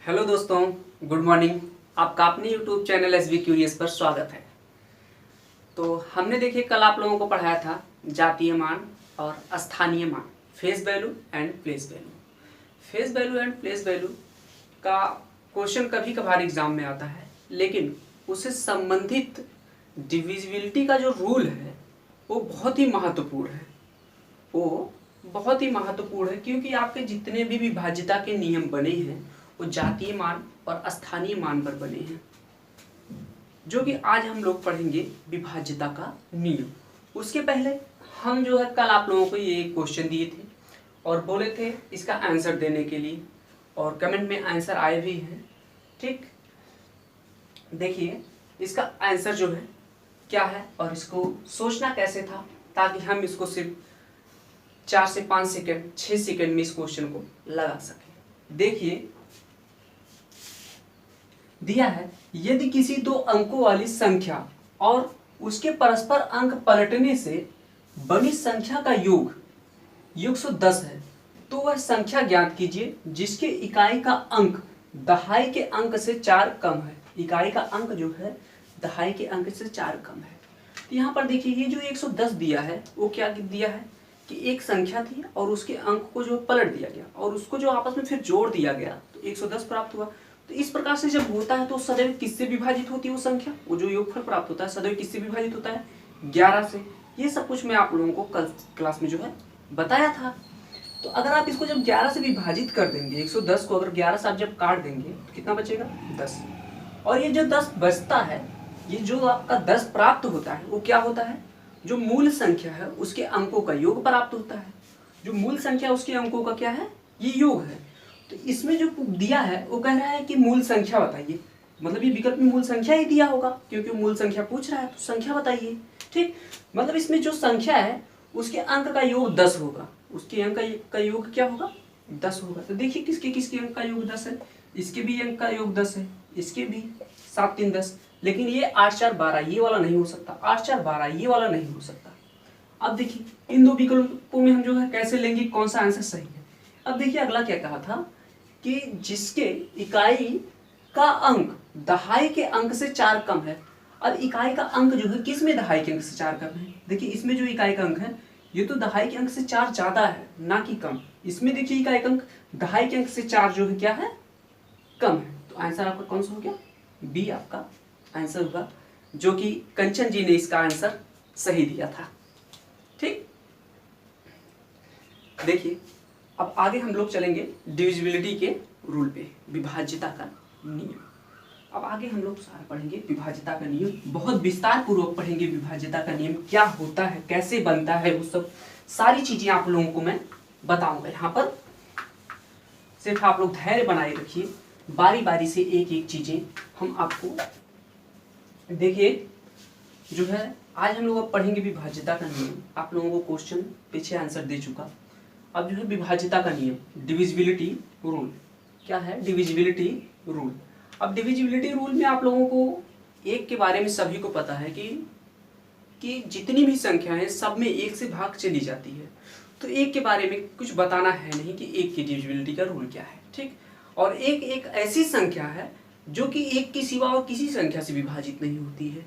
Hello दोस्तों, good morning. आपका अपने YouTube channel S be curious पर स्वागत है। तो हमने देखिए कल आप लोगों को पढ़ाया था जातीय मान और स्थानीय मान, face value and place value. Face value and place value का क्वेश्चन कभी कभार एग्जाम में आता है, लेकिन उससे संबंधित डिविजिबिलिटी का जो रूल है वो बहुत ही महत्वपूर्ण है। वो बहुत ही महत्वपूर्ण है क्योंकि आपके जितने भी विभाज्यता के नियम बने हैं वो जातीय मान और स्थानीय मान पर बने हैं, जो कि आज हम लोग पढ़ेंगे विभाज्यता का नियम। उसके पहले हम जो है कल आप लोगों को ये क्वेश्चन दिए थे और बोले थे इसका आंसर देने के लिए, और कमेंट में आंसर आए भी हैं। ठीक, देखिए इसका आंसर जो है क्या है और इसको सोचना कैसे था, ताकि हम इसको सिर्फ 4 से 5 सेकंड 6 सेकंड में इस क्वेश्चन को लगा सकें। देखिए दिया है, यदि किसी दो अंकों वाली संख्या और उसके परस्पर अंक पलटने से बनी संख्या का योग 110 है, तो वह संख्या ज्ञात कीजिए जिसके इकाई का अंक दहाई के अंक से 4 कम है। इकाई का अंक जो है दहाई के अंक से 4 कम है। तो यहाँ पर देखिए ये जो 110 दिया है वो क्या दिया है कि एक संख्या थी और उसके अंक को जो पलट दिया गया और उसको जो आपस में फिर जोड़ दिया गया तो 110 प्राप्त हुआ। तो इस प्रकार से जब होता है तो सदैव किससे विभाजित होती है वो संख्या, वो जो योगफल प्राप्त होता है सदैव किससे विभाजित होता है, 11 से। ये सब कुछ मैं आप लोगों को कल क्लास में जो है बताया था। तो अगर आप इसको जब 11 से विभाजित कर देंगे, 110 को अगर 11 से आप जब काट देंगे तो कितना बचेगा, 10। और ये जो 10 बचता है, ये जो आपका 10 प्राप्त होता है वो क्या होता है, जो मूल संख्या है उसके अंकों का योग प्राप्त होता है। जो मूल संख्या उसके अंकों का क्या है, ये योग है। तो इसमें जो दिया है वो कह रहा है कि मूल संख्या बताइए, मतलब ये विकल्प में मूल संख्या ही दिया होगा क्योंकि मूल संख्या पूछ रहा है, तो संख्या बताइए। ठीक, मतलब इसमें जो संख्या है उसके अंक का योग 10 होगा, उसके अंक का योग क्या होगा, 10 होगा। तो देखिए किसके किसके अंक का योग 10 है, इसके भी अंक का योग 10 है, इसके भी 7 3 10। लेकिन ये 8 4 12 ये वाला नहीं हो सकता, 8 4 12 ये वाला नहीं हो सकता। अब देखिए इन दो विकल्पों में हम जो है कैसे लेंगे कौन सा आंसर सही है। अब देखिए अगला क्या कहा था कि जिसके इकाई का अंक दहाई के अंक से 4 कम है। अब इकाई का अंक जो है किस में दहाई के अंक से 4 कम है, देखिए इसमें जो इकाई का अंक है ये तो दहाई के अंक से 4 ज्यादा है ना कि कम। इसमें देखिए इकाई का अंक दहाई के अंक से 4 जो है क्या है, कम है। तो आंसर आपका कौन सा हो गया, बी आपका आंसर होगा, जो कि कंचन जी ने इसका आंसर सही दिया था। ठीक, देखिए अब आगे हम लोग चलेंगे डिविजिबिलिटी के रूल पे, विभाज्यता का नियम। अब आगे हम लोग सारा पढ़ेंगे विभाज्यता का नियम, बहुत विस्तार पूर्वक पढ़ेंगे विभाज्यता का नियम क्या होता है, कैसे बनता है, वो सब सारी चीजें आप लोगों को मैं बताऊंगा। यहाँ पर सिर्फ आप लोग धैर्य बनाए रखिए, बारी बारी से एक एक चीजें हम आपको देखिए जो है। आज हम लोग अब पढ़ेंगे विभाज्यता का नियम। आप लोगों को क्वेश्चन पीछे आंसर दे चुका। अब जो है विभाज्यता का नियम, डिविजिबिलिटी रूल क्या है, डिविजिबिलिटी रूल। अब डिविजिबिलिटी रूल में आप लोगों को एक के बारे में सभी को पता है कि जितनी भी संख्या है सब में एक से भाग चली जाती है। तो एक के बारे में कुछ बताना है नहीं कि एक की डिविजिबिलिटी का रूल क्या है। ठीक, और एक एक ऐसी संख्या है जो कि एक के सिवा और किसी संख्या से विभाजित नहीं होती है।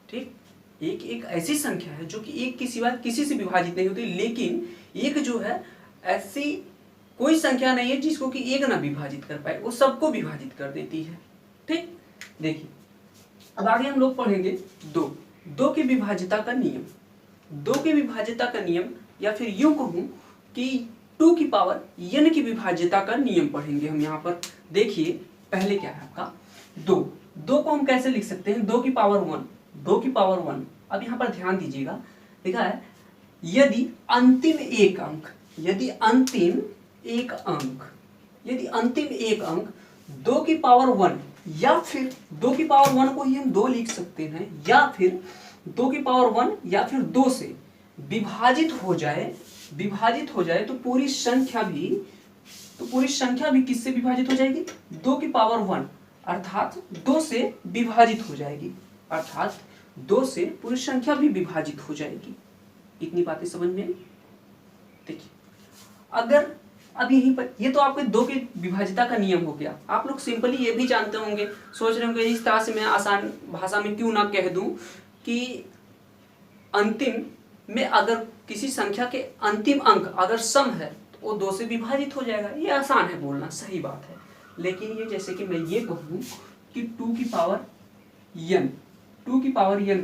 ठीक, एक एक ऐसी संख्या है जो कि एक के सिवा किसी से विभाजित नहीं होती, लेकिन एक जो है ऐसी कोई संख्या नहीं है जिसको कि एक ना विभाजित कर पाए, वो सबको विभाजित कर देती है। ठीक, देखिए अब आगे हम लोग पढ़ेंगे दो की विभाज्यता का नियम। दो की विभाज्यता का नियम, या फिर यूं कहूं कि 2 की पावर n की विभाज्यता का नियम पढ़ेंगे हम। यहाँ पर देखिए पहले क्या है आपका दो को हम कैसे लिख सकते हैं, 2 की पावर 1, 2 की पावर 1। अब यहाँ पर ध्यान दीजिएगा, लिखा है यदि अंतिम एक अंक, यदि अंतिम एक अंक 2 की पावर 1 या फिर 2 की पावर 1 को ही हम 2 लिख सकते हैं, या फिर 2 की पावर 1 या फिर 2 से विभाजित हो जाए तो पूरी संख्या भी किससे विभाजित हो जाएगी, 2 की पावर 1 अर्थात 2 से विभाजित हो जाएगी, अर्थात 2 से पूरी संख्या भी विभाजित हो जाएगी। इतनी बातें समझ में आई। देखिए अगर अब यहीं पर ये तो आपके 2 की विभाज्यता का नियम हो गया। आप लोग सिंपली ये भी जानते होंगे, सोच रहे होंगे इस तरह से मैं आसान भाषा में क्यों ना कह दूं कि अंतिम में अगर किसी संख्या के अंतिम अंक अगर सम है तो वो 2 से विभाजित हो जाएगा। ये आसान है बोलना, सही बात है। लेकिन ये जैसे कि मैं ये कहूँ कि 2 की पावर n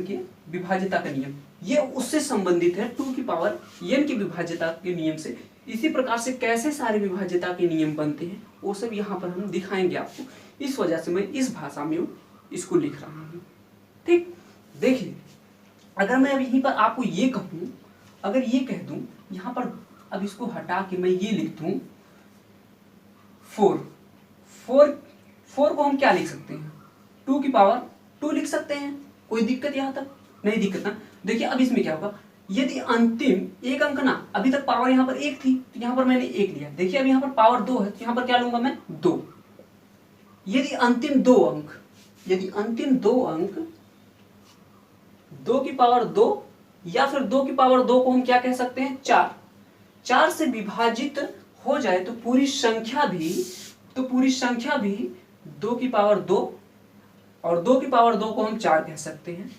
के विभाज्यता का नियम, ये उससे संबंधित है 2 की पावर n की विभाज्यता के नियम से। इसी प्रकार से कैसे सारे विभाज्यता के नियम बनते हैं वो सब यहाँ पर हम दिखाएंगे आपको। इस वजह से मैं इस भाषा में इसको लिख रहा हूँ। ठीक, देखिए अगर मैं अब यहीं पर आपको ये कहूँ, अगर ये कह दूँ यहाँ पर, अब इसको हटा के मैं ये लिख दूँ 4 को हम क्या लिख सकते हैं, 2 की पावर 2 लिख सकते हैं। कोई दिक्कत यहाँ तक? नहीं दिक्कत ना। देखिए अब इसमें क्या होगा, यदि अंतिम एक अंक ना, अभी तक पावर यहाँ पर 1 थी तो यहाँ पर मैंने 1 लिया। देखिए अब यहाँ पर पावर 2 है तो यहाँ पर क्या लूंगा मैं 2। यदि अंतिम 2 अंक 2 की पावर 2 या फिर 2 की पावर 2 को हम क्या कह सकते हैं 4 से विभाजित हो जाए तो पूरी संख्या भी 2 की पावर 2 और 2 की पावर 2 को हम 4 कह सकते हैं,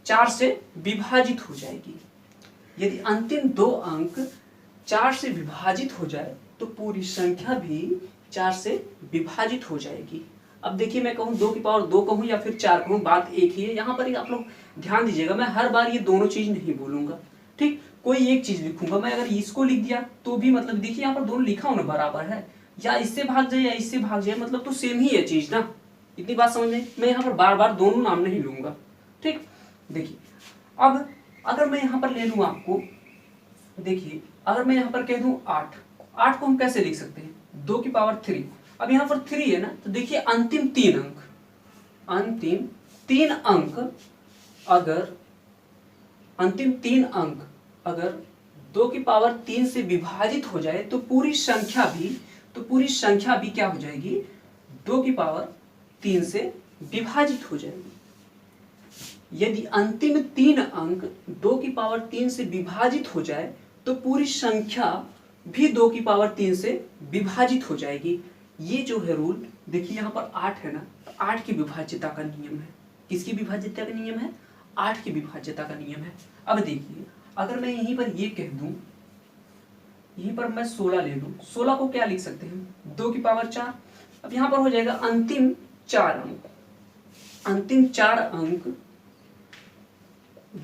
4 से विभाजित हो जाएगी। यदि अंतिम 2 अंक 4 से विभाजित हो जाए तो पूरी संख्या भी 4 से विभाजित हो जाएगी। अब देखिए मैं कहूँ 2 की पावर 2 कहूँ या फिर 4 कहूँ, बात एक ही है। यहाँ पर आप लोग ध्यान दीजिएगा, मैं हर बार ये दोनों चीज नहीं बोलूंगा। ठीक, कोई एक चीज लिखूंगा मैं। अगर इसको लिख दिया तो भी मतलब देखिए यहाँ पर दोनों लिखा होना बराबर है, या इससे भाग जाए या इससे भाग जाए, मतलब तो सेम ही है चीज ना। इतनी बात समझ में, मैं यहाँ पर बार बार दोनों नाम नहीं लूंगा। ठीक, देखिए अब अगर मैं यहाँ पर ले लूँ आपको, देखिए अगर मैं यहाँ पर कह दूँ 8 को हम कैसे लिख सकते हैं 2 की पावर 3। अब यहाँ पर 3 है ना, तो देखिए अंतिम 3 अंक अगर 2 की पावर 3 से विभाजित हो जाए तो पूरी संख्या भी क्या हो जाएगी 2 की पावर 3 से विभाजित हो जाएगी। यदि अंतिम 3 अंक 2 की पावर 3 से विभाजित हो जाए तो पूरी संख्या भी 2 की पावर 3 से विभाजित हो जाएगी। ये जो है रूल, देखिए यहाँ पर 8 है ना, तो 8 की विभाज्यता का नियम है। किसकी विभाज्यता का नियम है? 8 की विभाज्यता का नियम है। अब देखिए अगर मैं यहीं पर ये कह दूं, यहीं पर मैं 16 ले लूं, 16 को क्या लिख सकते हैं 2 की पावर 4। अब यहाँ पर हो जाएगा अंतिम 4 अंक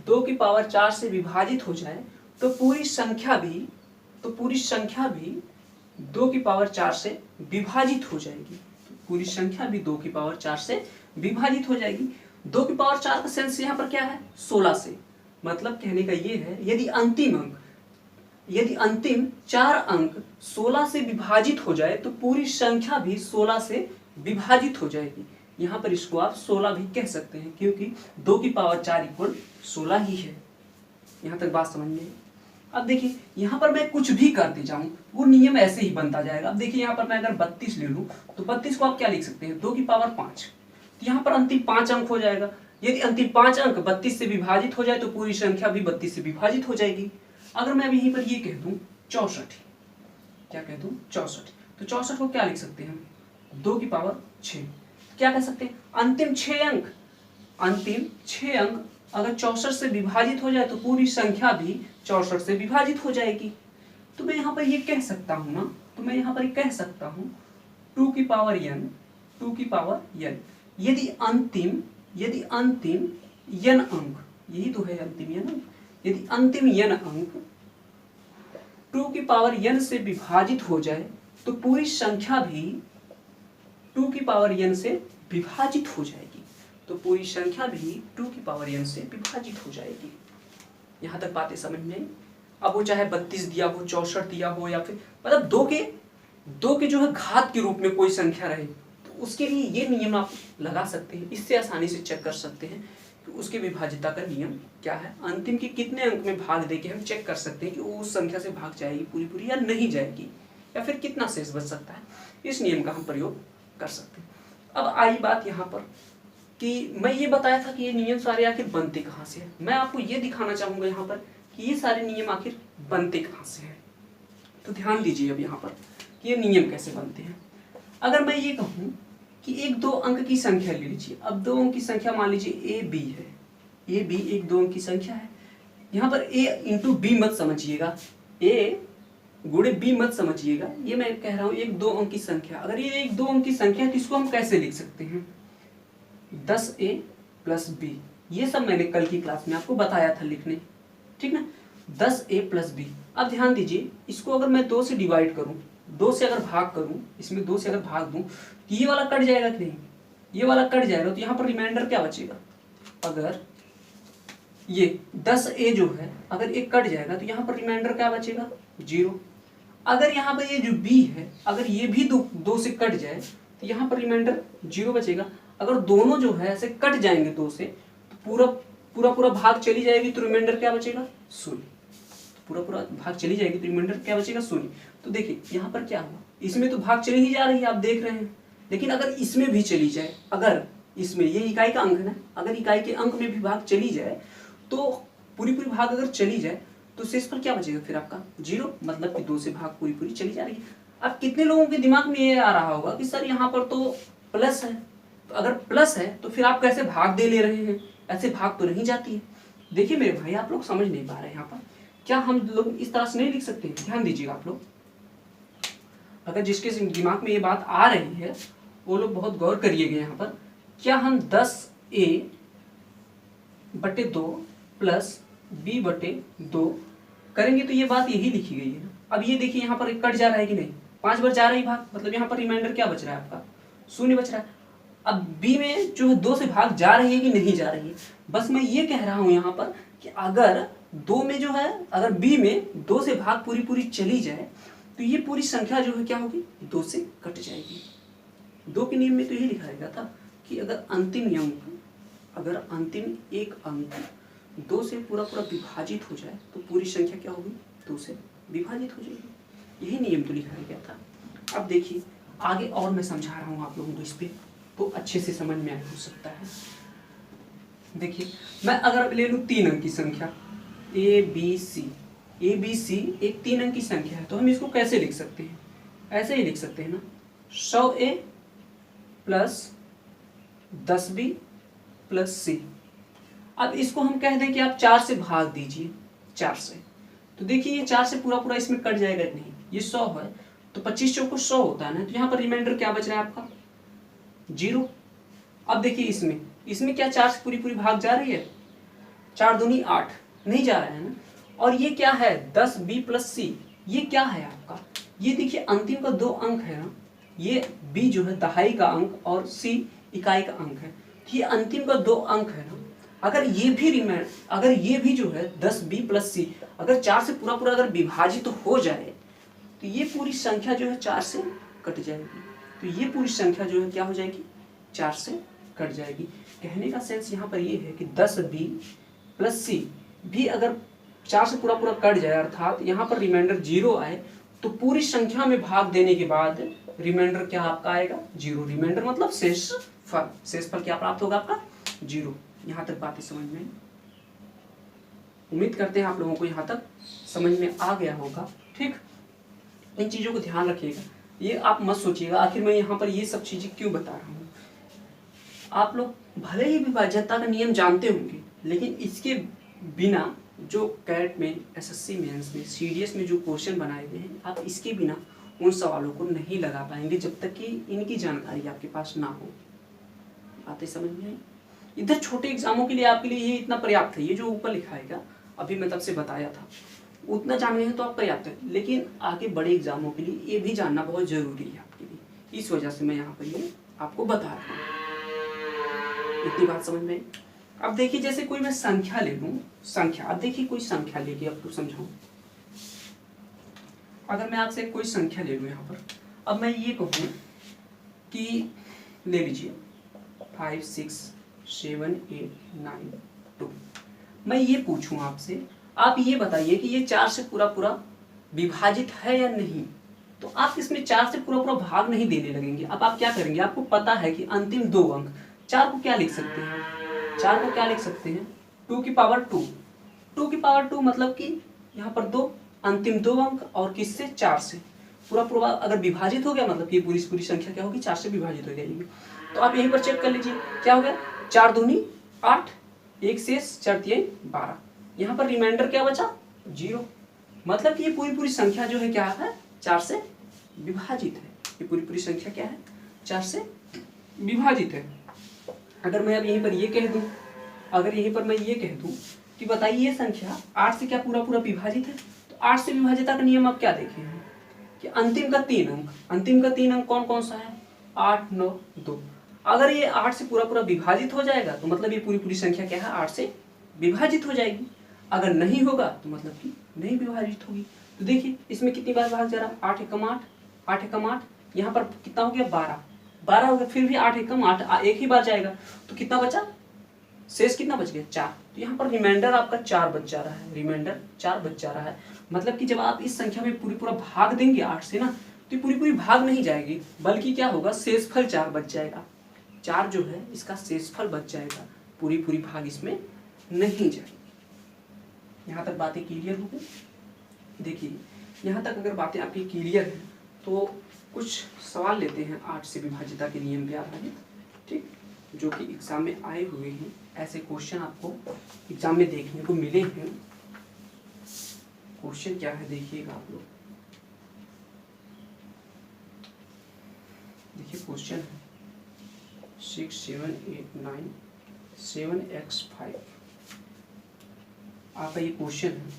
2 की पावर 4 से विभाजित हो जाए तो पूरी संख्या भी 2 की पावर 4 से विभाजित हो जाएगी। तो पूरी संख्या भी 2 की पावर 4 से विभाजित हो जाएगी। 2 की पावर 4 का सेंस यहाँ पर क्या है 16 से, मतलब कहने का ये है यदि अंतिम 4 अंक 16 से विभाजित हो जाए तो पूरी संख्या भी 16 से विभाजित हो जाएगी। यहाँ पर इसको आप 16 भी कह सकते हैं क्योंकि 2 की पावर 4 इक्वल 16 ही है। यहाँ तक बात समझ में। अब देखिए यहाँ पर मैं कुछ भी करते जाऊं वो नियम ऐसे ही बनता जाएगा। अब देखिए यहाँ पर मैं अगर 32 ले लूं तो 32 को आप क्या लिख सकते हैं 2 की पावर 5। तो यहाँ पर अंतिम 5 अंक हो जाएगा। यदि अंतिम 5 अंक 32 से विभाजित हो जाए तो पूरी संख्या भी 32 से विभाजित हो जाएगी। अगर मैं अब यहीं पर ये कह दूं 64, क्या कह दूं 64, तो 64 को क्या लिख सकते हैं 2 की पावर 6। क्या कह सकते हैं अंतिम 6 अंक अगर 64 से विभाजित हो जाए तो पूरी संख्या भी 64 से विभाजित हो जाएगी। तो मैं यहाँ पर ये कह सकता हूँ ना, तो मैं यहाँ पर कह सकता हूँ 2 की पावर n यदि अंतिम n अंक, यही तो है अंतिम n अंक, यदि अंतिम n अंक 2 की पावर n से विभाजित हो जाए तो पूरी संख्या भी 2 की पावर n से विभाजित हो जाएगी। तो पूरी संख्या भी 2 की पावर n से विभाजित हो जाएगी। यहाँ तक बातें समझ में। अब वो चाहे 32 दिया हो 64 दिया हो या फिर मतलब 2 के जो है घात के रूप में कोई संख्या रहे तो उसके लिए ये नियम आप लगा सकते हैं। इससे आसानी से चेक कर सकते हैं कि उसके विभाज्यता का नियम क्या है। अंतिम के कितने अंक में भाग देके हम चेक कर सकते हैं कि वो उस संख्या से भाग जाएगी पूरी या नहीं जाएगी, या फिर कितना शेष बच सकता है। इस नियम का हम प्रयोग कर सकते हैं। अब आई बात यहाँ पर कि मैं ये बताया था कि ये नियम सारे आखिर बनते कहाँ से हैं। मैं आपको ये दिखाना चाहूँगा यहाँ पर कि ये सारे नियम आखिर बनते कहाँ से हैं। तो ध्यान दीजिए अब यहाँ पर कि ये नियम कैसे बनते हैं। अगर मैं ये कहूँ कि एक 2 अंक की संख्या ले लीजिए, अब 2 अंक की संख्या मान लीजिए ए बी है, ए बी एक 2 अंक की संख्या है। यहाँ पर ए इंटू बी मत समझिएगा, ए गुणे बी मत समझिएगा, ये मैं कह रहा हूँ एक 2 अंक की संख्या। अगर ये एक 2 अंक की संख्या है तो इसको हम कैसे लिख सकते हैं, 10a प्लस बी। ये सब मैंने कल की क्लास में आपको बताया था लिखने, ठीक ना, 10a प्लस बी। अब ध्यान दीजिए, इसको अगर मैं 2 से डिवाइड करूं, 2 से अगर भाग करूं, इसमें 2 से अगर भाग दूं तो ये वाला कट जाएगा कि नहीं, ये वाला कट जाएगा, तो यहाँ पर रिमाइंडर क्या बचेगा, अगर ये 10a जो है अगर एक कट जाएगा तो यहाँ पर रिमाइंडर क्या बचेगा, 0। अगर यहाँ पर ये जो b है अगर ये भी 2 से कट जाए तो यहाँ पर रिमाइंडर 0 बचेगा। अगर दोनों जो है ऐसे कट जाएंगे 2 से तो पूरा भाग चली जाएगी तो रिमाइंडर क्या बचेगा, 0। पूरा भाग चली जाएगी तो रिमाइंडर क्या बचेगा, 0। तो देखिए यहाँ पर क्या हुआ, इसमें तो भाग चली ही जा रही है आप देख रहे हैं, लेकिन अगर इसमें भी चली जाए, अगर इसमें ये इकाई का अंक है ना, अगर इकाई के अंक में भी भाग चली जाए तो पूरी भाग अगर चली जाए तो शेष पर क्या बचेगा फिर आपका, 0। मतलब कि 2 से भाग पूरी चली जा रही है। अब कितने लोगों के दिमाग में ये आ रहा होगा कि सर यहाँ पर तो प्लस है, तो अगर प्लस है तो फिर आप कैसे भाग दे ले रहे हैं, ऐसे भाग तो नहीं जाती है। देखिए मेरे भाई, आप लोग समझ नहीं पा रहे हैं यहाँ पर, क्या हम लोग इस तरह से नहीं लिख सकते, ध्यान दीजिएगा आप लोग। अगर जिसके दिमाग में ये बात आ रही है वो लोग बहुत गौर करिएगा यहाँ पर। क्या हम 10a/2 प्लस b/2 करेंगे तो ये बात यही लिखी गई है। अब ये देखिए यहाँ पर एक कट जा रहा है कि नहीं, 5 बार जा रही भाग, मतलब यहाँ पर रिमाइंडर क्या बच रहा है आपका, 0 बच रहा है। अब b में जो है 2 से भाग जा रही है कि नहीं जा रही है, बस मैं ये कह रहा हूँ यहाँ पर कि अगर 2 में जो है, अगर b में 2 से भाग पूरी चली जाए तो ये पूरी संख्या जो है क्या होगी, 2 से कट जाएगी। 2 के नियम में तो यही लिखा रहेगा था कि अगर अंतिम एक अंक 2 से पूरा विभाजित हो जाए तो पूरी संख्या क्या होगी, 2 से विभाजित हो जाएगी। यही नियम तो लिखा गया था। अब देखिए आगे और मैं समझा रहा हूँ आप लोगों को, इस पे तो अच्छे से समझ में हो सकता है। देखिए मैं अगर ले लूँ 3 अंक की संख्या ए बी सी एक 3 अंक की संख्या है, तो हम इसको कैसे लिख सकते हैं, ऐसे ही लिख सकते हैं ना, 100a plus 10b plus c। अब इसको हम कह दें कि आप 4 से भाग दीजिए, 4 से, तो देखिए ये 4 से पूरा इसमें कट जाएगा नहीं, ये 100 है तो 25 चौको 100 होता है ना, तो यहाँ पर रिमाइंडर क्या बच रहा है आपका, 0। अब देखिए इसमें क्या 4 से पूरी भाग जा रही है, 4 दूनी 8 नहीं जा रहा है ना। और ये क्या है 10b प्लस c, ये क्या है आपका, ये देखिए अंतिम का 2 अंक है ना, ये b जो है दहाई का अंक और c इकाई का अंक है, ये अंतिम का 2 अंक है ना। अगर ये भी जो है 10b प्लस c अगर 4 से पूरा अगर विभाजित तो हो जाए तो ये पूरी संख्या जो है 4 से कट जाएगी, तो ये पूरी संख्या जो है क्या हो जाएगी, 4 से कट जाएगी। कहने का सेंस यहाँ पर ये है कि 10b प्लस c भी अगर 4 से पूरा कट जाए, अर्थात यहाँ पर रिमाइंडर 0 आए, तो पूरी संख्या में भाग देने के बाद रिमाइंडर क्या आपका आएगा, 0। रिमाइंडर मतलब शेष फल क्या प्राप्त होगा आपका, 0। यहाँ तक बातें समझ में, उम्मीद करते हैं आप लोगों को यहाँ तक समझ में आ गया होगा, ठीक। इन चीज़ों को ध्यान रखिएगा, ये आप मत सोचिएगा आखिर मैं यहाँ पर ये सब चीज़ें क्यों बता रहा हूँ। आप लोग भले ही विभाज्यता का नियम जानते होंगे, लेकिन इसके बिना जो कैट में, एसएससी मेंस में, सीडीएस में जो क्वेश्चन बनाए गए हैं, आप इसके बिना उन सवालों को नहीं लगा पाएंगे जब तक कि इनकी जानकारी आपके पास ना हो। बातें समझ में आई? इधर छोटे एग्जामों के लिए आपके लिए ये इतना पर्याप्त है, ये जो ऊपर लिखा है अभी मैं तब से बताया था, उतना जान गए हैं तो आप पर्याप्त है, लेकिन आगे बड़े एग्जामों के लिए ये भी जानना बहुत जरूरी है आपके लिए, इस वजह से मैं यहाँ पर ये आपको बता रहा हूँ। इतनी बात समझ में। अब देखिए जैसे कोई मैं संख्या ले लूँ, संख्या, अब देखिए कोई संख्या लेके आपको समझाऊँ। अगर मैं आपसे कोई संख्या ले लूँ यहाँ पर, अब मैं ये कहूँ कि ले लीजिए 5 6 7 8 9 2, मैं ये पूछूं आपसे, आप ये बताइए कि ये 4 से पूरा विभाजित है या नहीं, तो आप इसमें 4 से पूरा भाग नहीं देने लगेंगे। अब आप क्या करेंगे, आपको पता है कि अंतिम 2 अंक, 4 को क्या लिख सकते हैं, 4 को क्या लिख सकते हैं, 2 की पावर 2, 2 की पावर 2 मतलब कि यहाँ पर 2 अंतिम 2 अंक और किससे, 4 से, पूरा पूरा अगर विभाजित हो गया मतलब ये पूरी पूरी संख्या क्या होगी, 4 से विभाजित हो जाएगी। तो आप यहीं पर चेक कर लीजिए क्या हो गया, 4 दूनी 8, 1 शेष 4 तिहाई 12, यहाँ पर रिमाइंडर क्या बचा 0। मतलब कि ये पूरी पूरी संख्या जो है क्या है 4 से विभाजित है। ये पूरी पूरी संख्या क्या है 4 से विभाजित है। अगर मैं अब यहीं पर ये कह दूं, अगर यहीं पर मैं ये कह दूं कि बताइए ये संख्या 8 से क्या पूरा पूरा विभाजित है, तो 8 से विभाजिता का नियम आप क्या देखे हैं कि अंतिम का 3 अंक, अंतिम का 3 अंक कौन कौन सा है 8, 9, 2। अगर ये 8 से पूरा पूरा विभाजित हो जाएगा तो मतलब ये पूरी पूरी संख्या क्या है 8 से विभाजित हो जाएगी। अगर नहीं होगा तो मतलब कि नहीं विभाजित होगी। तो देखिए इसमें कितनी बार भाग जा रहा है 8 एकम 8, 8 एकम 8, यहाँ पर कितना हो गया 12, 12 हो गया, फिर भी 8 एकम 8 एक ही बार जाएगा तो कितना बचा, शेष कितना बच गया 4। तो यहाँ पर रिमाइंडर आपका 4 बच जा रहा है, रिमाइंडर 4 बच जा रहा है। मतलब कि जब आप इस संख्या में पूरी पूरा भाग देंगे 8 से ना, तो ये पूरी पूरी भाग नहीं जाएगी, बल्कि क्या होगा शेषफल 4 बच जाएगा। 4 जो है इसका शेषफल बच जाएगा, पूरी पूरी भाग इसमें नहीं जाएगी। यहाँ तक बातें क्लियर हो गई। देखिए यहाँ तक अगर बातें आपकी क्लियर हैं तो कुछ सवाल लेते हैं 8 से विभाजिता के नियम पे आधारित, ठीक, जो कि एग्जाम में आए हुए हैं। ऐसे क्वेश्चन आपको एग्जाम में देखने को मिले हैं। क्वेश्चन क्या है देखिएगा आप लोग, देखिए क्वेश्चन है 6, 7, 8, 9, 7x5। आपका ये क्वेश्चन है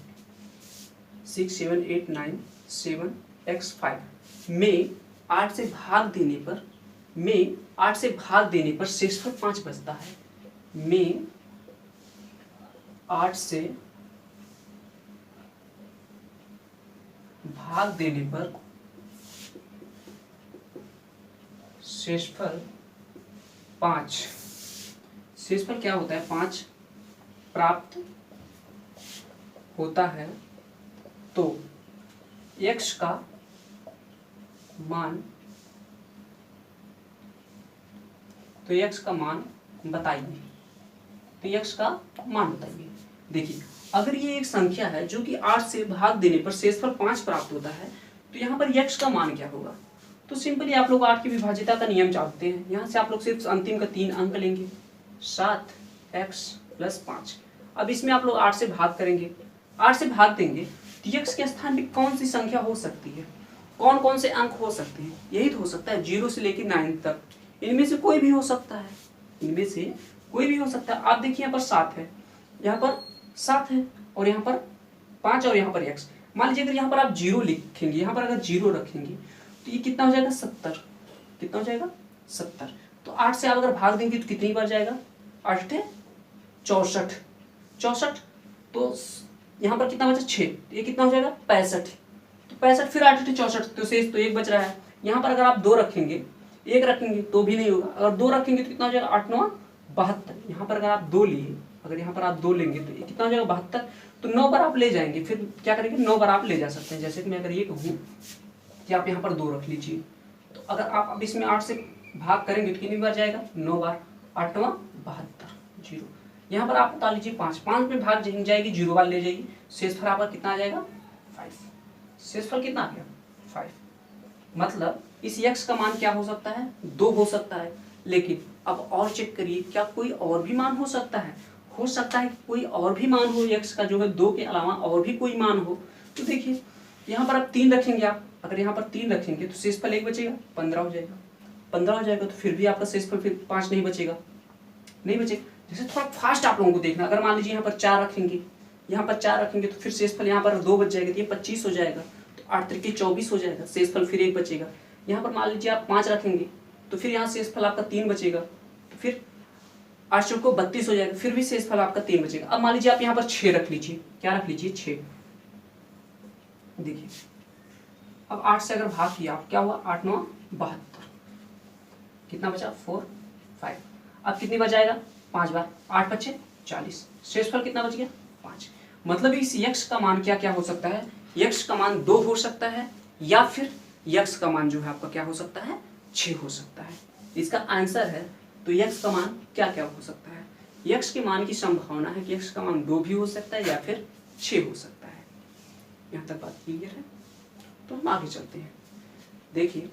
6, 7, 8, 9, 7x5 में 8 से भाग देने पर, में 8 से भाग देने पर शेषफल 5 बचता है। में 8 से भाग देने पर शेषफल 5, शेषफल क्या होता है 5 प्राप्त होता है, तो x का मान, तो x का मान बताइए, तो x का मान बताइए। देखिए अगर ये एक संख्या है जो कि 8 से भाग देने पर शेषफल 5 प्राप्त होता है, तो यहाँ पर x का मान क्या होगा। तो सिंपली आप लोग 8 की विभाजिता का नियम जानते हैं। यहाँ से आप लोग सिर्फ अंतिम का 3 अंक लेंगे, 7x + 5। अब इसमें आप लोग 8 से भाग करेंगे, 8 से भाग देंगे तो x के स्थान पे कौन सी संख्या हो सकती है, कौन कौन से अंक हो सकते हैं। यही तो हो सकता है 0 से लेकर 9 तक, इनमें से कोई भी हो सकता है, इनमें से कोई भी हो सकता है। आप देखिए यहाँ पर 7 है, यहाँ पर 7 है, और यहाँ पर 5, और यहाँ पर x। मान लीजिए अगर यहाँ पर आप 0 लिखेंगे, यहाँ पर अगर 0 रखेंगे तो ये कितना हो जाएगा 70, कितना हो जाएगा 70। तो 8 से आप अगर भाग देंगे तो कितनी बार जाएगा 8 64, 64। तो यहाँ पर कितना बचा 6, तो ये कितना हो जाएगा 65। तो 65 फिर 8 64, तो शेष तो 1 बच रहा है। यहाँ पर अगर आप 2 रखेंगे, 1 रखेंगे तो भी नहीं होगा, अगर 2 रखेंगे तो कितना हो जाएगा 8, 9, 72। यहाँ पर अगर आप 2 लिए, अगर यहाँ पर आप 2 लेंगे तो ये कितना हो जाएगा 72। तो 9 बार आप ले जाएंगे, फिर क्या करेंगे 9 बार आप ले जा सकते हैं। जैसे कि मैं अगर ये कहूँ कि आप यहाँ पर 2 रख लीजिए, तो अगर आप अब इसमें 8 से भाग करेंगे तो कितनी बार जाएगा 9 बार, 8, 9, 72, 0। यहाँ पर आप बता लीजिए 5, 5 में भाग जाएगी 0 बार ले जाएगी, शेषफल आपका कितना आ जाएगा 5। शेषफल कितना आ गया 5। मतलब इस x का मान क्या हो सकता है 2 हो सकता है। लेकिन अब और चेक करिए, क्या कोई और भी मान हो सकता है, हो सकता है कोई और भी मान हो x का जो है 2 के अलावा और भी कोई मान हो। तो देखिए यहाँ पर आप 3 रखेंगे, आप अगर यहाँ पर 3 रखेंगे तो शेषफल 1 बचेगा, 15 हो जाएगा, 15 हो जाएगा। तो फिर भी आपका शेषफल फिर 5 नहीं बचेगा, नहीं बचेगा। जैसे थोड़ा फास्ट आप लोगों को देखना, अगर मान लीजिए यहाँ पर 4 रखेंगे, यहाँ पर 4 रखेंगे तो फिर शेषफल यहाँ पर 2 बच जाएगा, तो ये 25 हो जाएगा। तो 8 त्रिके 24 हो जाएगा, शेषफल फिर 1 बचेगा। यहाँ पर मान लीजिए आप 5 रखेंगे तो फिर यहाँ शेषफल आपका 3 बचेगा, तो फिर 8 चौको 32 हो जाएगा, फिर भी शेषफल आपका 3 बचेगा। अब मान लीजिए आप यहाँ पर 6 रख लीजिए, क्या रख लीजिए 6। देखिए अब 8 से अगर भाग किया आप, क्या हुआ 8, 9, 72, कितना बचा 4, 5। अब कितनी बार जाएगा 5 बार, 8 बचे 40, शेषफल कितना बच गया 5। मतलब इस x का मान क्या क्या हो सकता है, x का मान 2 हो सकता है, या फिर x का मान जो है आपका क्या हो सकता है 6 हो सकता है। इसका आंसर है तो x का मान क्या क्या हो सकता है। x के मान की संभावना है कि x का मान 2 भी हो सकता है या फिर 6 हो सकता है। यहाँ तक बात क्लियर है। तो हम आगे चलते हैं। देखिए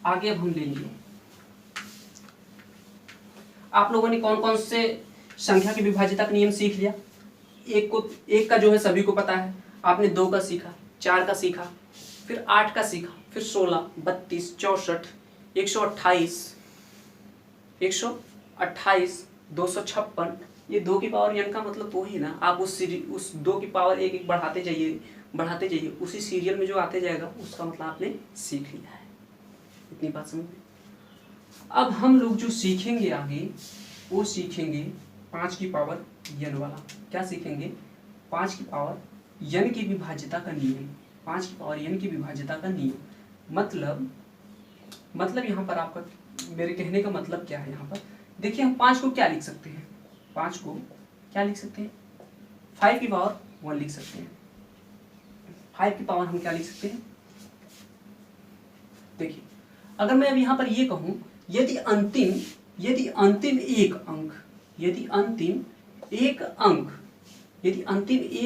आगे अब हम लेंगे, आप लोगों ने कौन कौन से संख्या की विभाज्यता का नियम सीख लिया। एक का जो है सभी को पता है, आपने 2 का सीखा, 4 का सीखा, फिर 8 का सीखा, फिर 16, 32, 64, 128, 256, ये 2 की पावर n का मतलब वो ही ना, आप उस 2 की पावर एक एक बढ़ाते जाइए, उसी सीरियल में जो आते जाएगा उसका मतलब आपने सीख लिया है। इतनी बात समझ में। अब हम लोग जो सीखेंगे आगे वो सीखेंगे 5 की पावर n वाला। क्या सीखेंगे? 5 की पावर n की विभाज्यता का नियम। 5 की पावर n की विभाज्यता का नियम मतलब यहाँ पर आपका, मेरे कहने का मतलब क्या है, यहाँ पर देखिए हम 5 को क्या लिख सकते हैं, 5 को क्या लिख सकते हैं, 5 की पावर 1 लिख सकते हैं। 5 की पावर हम क्या लिख सकते हैं, देखिए अगर मैं अब यहाँ पर ये कहूँ यदि अंतिम एक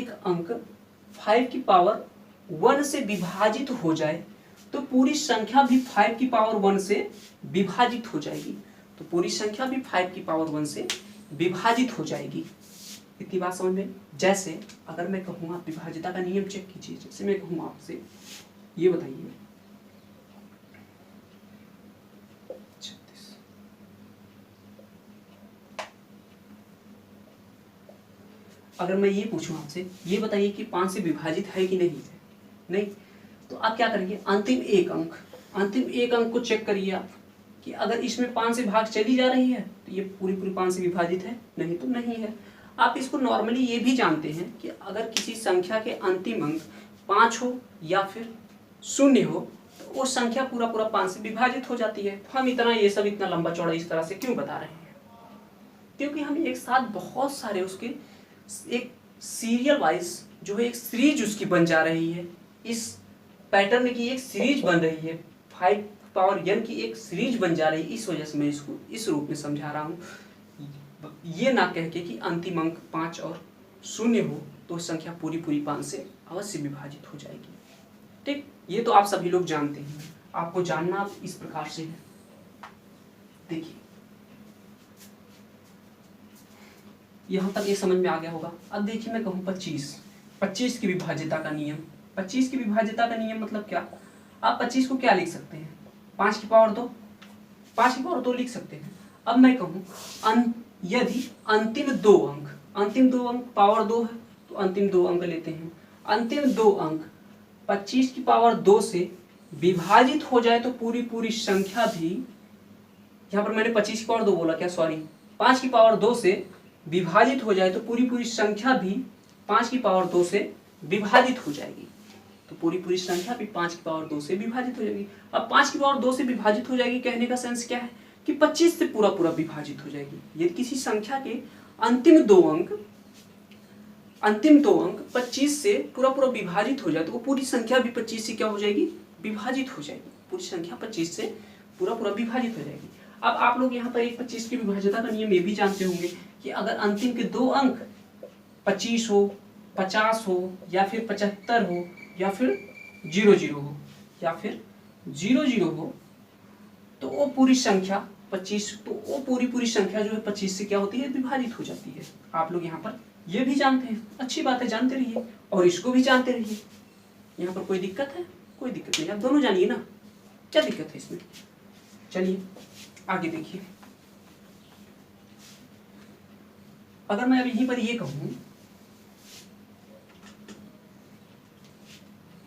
अंक 5 की पावर 1 से विभाजित हो जाए तो पूरी संख्या भी 5 की पावर 1 से विभाजित हो जाएगी। तो पूरी संख्या भी 5 की पावर 1 से विभाजित हो जाएगी। इतनी बात समझ में। जैसे अगर मैं कहूँ, आप विभाज्यता का नियम चेक कीजिए, जैसे मैं कहूँ आपसे ये बताइए, अगर मैं ये पूछूं आपसे, ये बताइए कि 5 से विभाजित है कि नहीं है, नहीं, तो आप क्या करेंगे, अंतिम एक अंक को चेक करिए आप कि अगर इसमें 5 से भाग चली जा रही है तो ये पूरी 5 से विभाजित है, नहीं तो नहीं है। आप इसको नॉर्मली ये भी जानते हैं कि अगर किसी संख्या के अंतिम अंक 5 हो या फिर 0 हो तो वो संख्या पूरा 5 से विभाजित हो जाती है। तो हम इतना लंबा चौड़ा इस तरह से क्यों बता रहे हैं, क्योंकि हम एक साथ बहुत सारे उसके एक सीरियल वाइज जो है एक सीरीज उसकी बन जा रही है, इस पैटर्न की एक सीरीज बन रही है, 5 पावर n की एक सीरीज बन जा रही है। इस वजह से मैं इसको इस रूप में समझा रहा हूँ, ये ना कह के कि अंतिम अंक 5 और 0 हो तो संख्या पूरी 5 से अवश्य विभाजित हो जाएगी। ठीक, ये तो आप सभी लोग जानते हैं, आपको जानना इस प्रकार से है। देखिए यहाँ तक ये समझ में आ गया होगा। अब देखिए मैं कहूँ 25 की विभाज्यता का नियम। 25 की विभाज्यता का नियम मतलब क्या, आप 25 को क्या लिख सकते हैं, 5 की पावर 2 लिख सकते हैं। अब मैं कहूँ यदि अंतिम दो अंक पावर 2 है तो अंतिम 2 अंक लेते हैं, अंतिम 2 अंक 25 की पावर 2 से विभाजित हो जाए तो पूरी संख्या भी, यहाँ पर मैंने 25 की पावर 2 बोला क्या, सॉरी, 5 की पावर 2 से विभाजित हो जाए तो पूरी संख्या भी 5 की पावर 2 से विभाजित हो जाएगी। तो पूरी संख्या भी 5 की पावर 2 से विभाजित हो जाएगी। अब 5 की पावर 2 से विभाजित हो जाएगी कहने का सेंस क्या है कि 25 से पूरा विभाजित हो जाएगी। यदि किसी संख्या के अंतिम दो अंक 25 से पूरा विभाजित हो जाए तो वो पूरी संख्या भी 25 से क्या हो जाएगी, विभाजित हो जाएगी। पूरी संख्या 25 से पूरा विभाजित हो जाएगी। अब आप लोग यहाँ पर एक 25 की विभाज्यता का नियम ये भी जानते होंगे कि अगर अंतिम के 2 अंक 25 हो, 50 हो या फिर 75 हो या फिर 00 हो या फिर 00 हो तो वो पूरी संख्या 25, तो वो पूरी संख्या जो है 25 से क्या होती है, विभाजित हो जाती है। आप लोग यहाँ पर ये भी जानते हैं, अच्छी बात है, जानते रहिए और इसको भी जानते रहिए। यहाँ पर कोई दिक्कत है? कोई दिक्कत नहीं, आप दोनों जानिए ना, क्या दिक्कत है इसमें। चलिए आगे देखिए, अगर मैं अब यहीं पर ये कहूं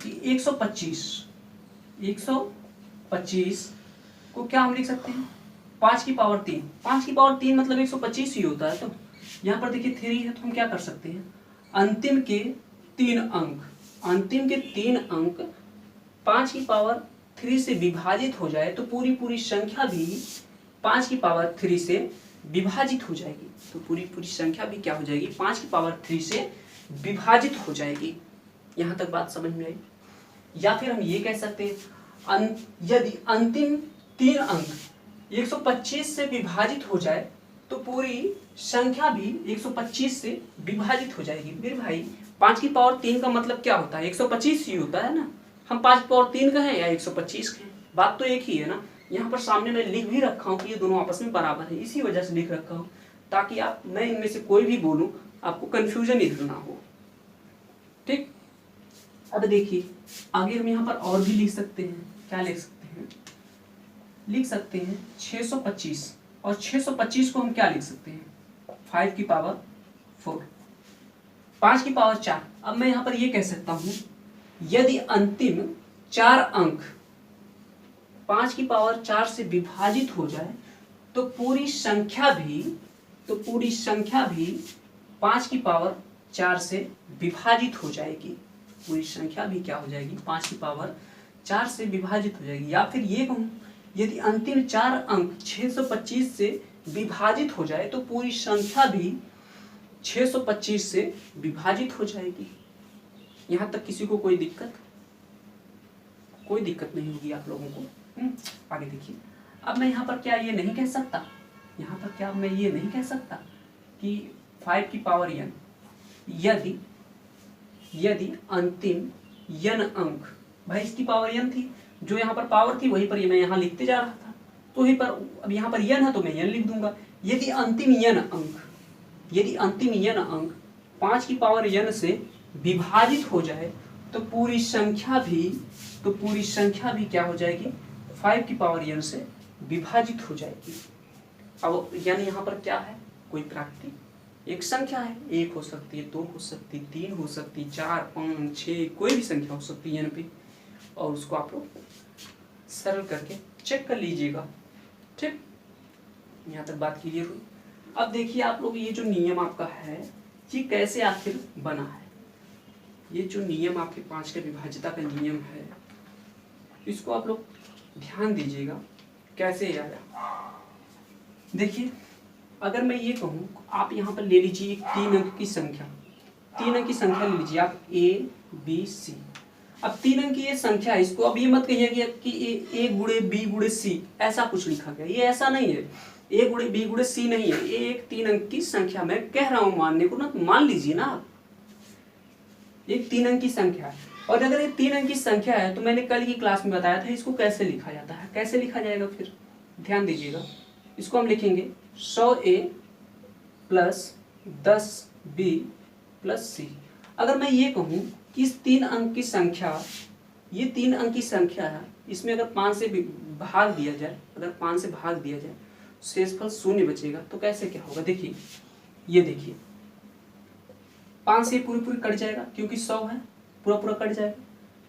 कि 125 को क्या हम लिख सकते हैं, 5 की पावर 3। 5 की पावर 3 मतलब 125 ही होता है। तो यहाँ पर देखिए 3 है तो हम क्या कर सकते हैं, अंतिम के 3 अंक 5 की पावर 3 से विभाजित हो जाए तो पूरी संख्या भी 5 की पावर 3 से विभाजित हो जाएगी। तो पूरी संख्या भी क्या हो जाएगी, 5 की पावर 3 से विभाजित हो जाएगी। यहाँ तक बात समझ में आई। या फिर हम ये कह सकते हैं यदि अंतिम 3 अंक 125 से विभाजित हो जाए तो पूरी संख्या भी 125 से विभाजित हो जाएगी। मेरे भाई 5 की पावर 3 का मतलब क्या होता है? 125 ही होता है ना। हम 5 की पावर 3 का है या 125 का है, बात तो एक ही है ना। यहाँ पर सामने मैं लिख भी रखा हूँ कि ये दोनों आपस में बराबर है, इसी वजह से लिख रखा हूँ ताकि आप, मैं इनमें से कोई भी बोलूँ आपको कंफ्यूजन इधर ना हो। ठीक, अब देखिए आगे हम यहाँ पर और भी लिख सकते हैं। क्या लिख सकते हैं? लिख सकते हैं 625, और 625 को हम क्या लिख सकते हैं? 5 की पावर 4, 5 की पावर 4। अब मैं यहाँ पर ये कह सकता हूँ यदि अंतिम 4 अंक 5 की पावर 4 से विभाजित हो जाए तो पूरी संख्या भी 5 की पावर 4 से विभाजित हो जाएगी। पूरी संख्या भी क्या हो जाएगी? 5 की पावर 4 से विभाजित हो जाएगी। या फिर ये कहूँ यदि अंतिम 4 अंक 625 से विभाजित हो जाए तो पूरी संख्या भी 625 से विभाजित हो जाएगी। यहाँ तक किसी को कोई दिक्कत नहीं होगी आप लोगों को। आगे देखिए, अब मैं यहाँ पर क्या ये नहीं कह सकता, यहाँ पर क्या मैं ये नहीं कह सकता कि 5 की पावर n यदि अंतिम n अंक, भाई इसकी पावर n थी, जो यहाँ पर पावर थी वही पर मैं यहाँ लिखते जा रहा था, तो वही पर अब यहाँ पर n है तो मैं n लिख दूंगा। यदि अंतिम n अंक 5 की पावर n से विभाजित हो जाए तो पूरी संख्या भी क्या हो जाएगी? 5 की पावर n से विभाजित हो जाएगी। अब n यहाँ पर क्या है? कोई प्राकृतिक एक संख्या है, 1 हो सकती है, 2 हो सकती है, 3 हो सकती है, 4, 5, 6, कोई भी संख्या हो सकती है n पे, और उसको आप लोग सरल करके चेक कर लीजिएगा। ठीक, यहाँ तक बात क्लियर हुई। अब देखिए आप लोग, ये जो नियम आपका है ये कैसे आखिर बना है? ये जो नियम आपके 5 के विभाज्यता का नियम है, इसको आप लोग ध्यान दीजिएगा कैसे आया। देखिए अगर मैं ये कहूँ, आप यहाँ पर ले लीजिए एक 3 अंक की संख्या, 3 अंक की संख्या ले लीजिए आप ABC। अब 3 अंक की ये संख्या है, इसको अब ये मत कहिए कि A गुणे B गुणे C ऐसा कुछ लिखा गया, ये ऐसा नहीं है। A गुणे B गुणे C नहीं है, ये एक 3 अंक की संख्या मैं कह रहा हूँ मानने को ना, मान लीजिए ना आप, एक 3 अंक की संख्या है। और अगर ये 3 अंक की संख्या है तो मैंने कल की क्लास में बताया था इसको कैसे लिखा जाता है। कैसे लिखा जाएगा फिर ध्यान दीजिएगा, इसको हम लिखेंगे 100A plus 10B plus C। अगर मैं ये कहूँ कि इस 3 अंक की संख्या, ये 3 अंक की संख्या है, इसमें अगर 5 से भाग दिया जाए, शेषफल 0 बचेगा तो कैसे क्या होगा? देखिए ये देखिए 5 से पूरी कट जाएगा क्योंकि 100 है, पूरा कट जाएगा।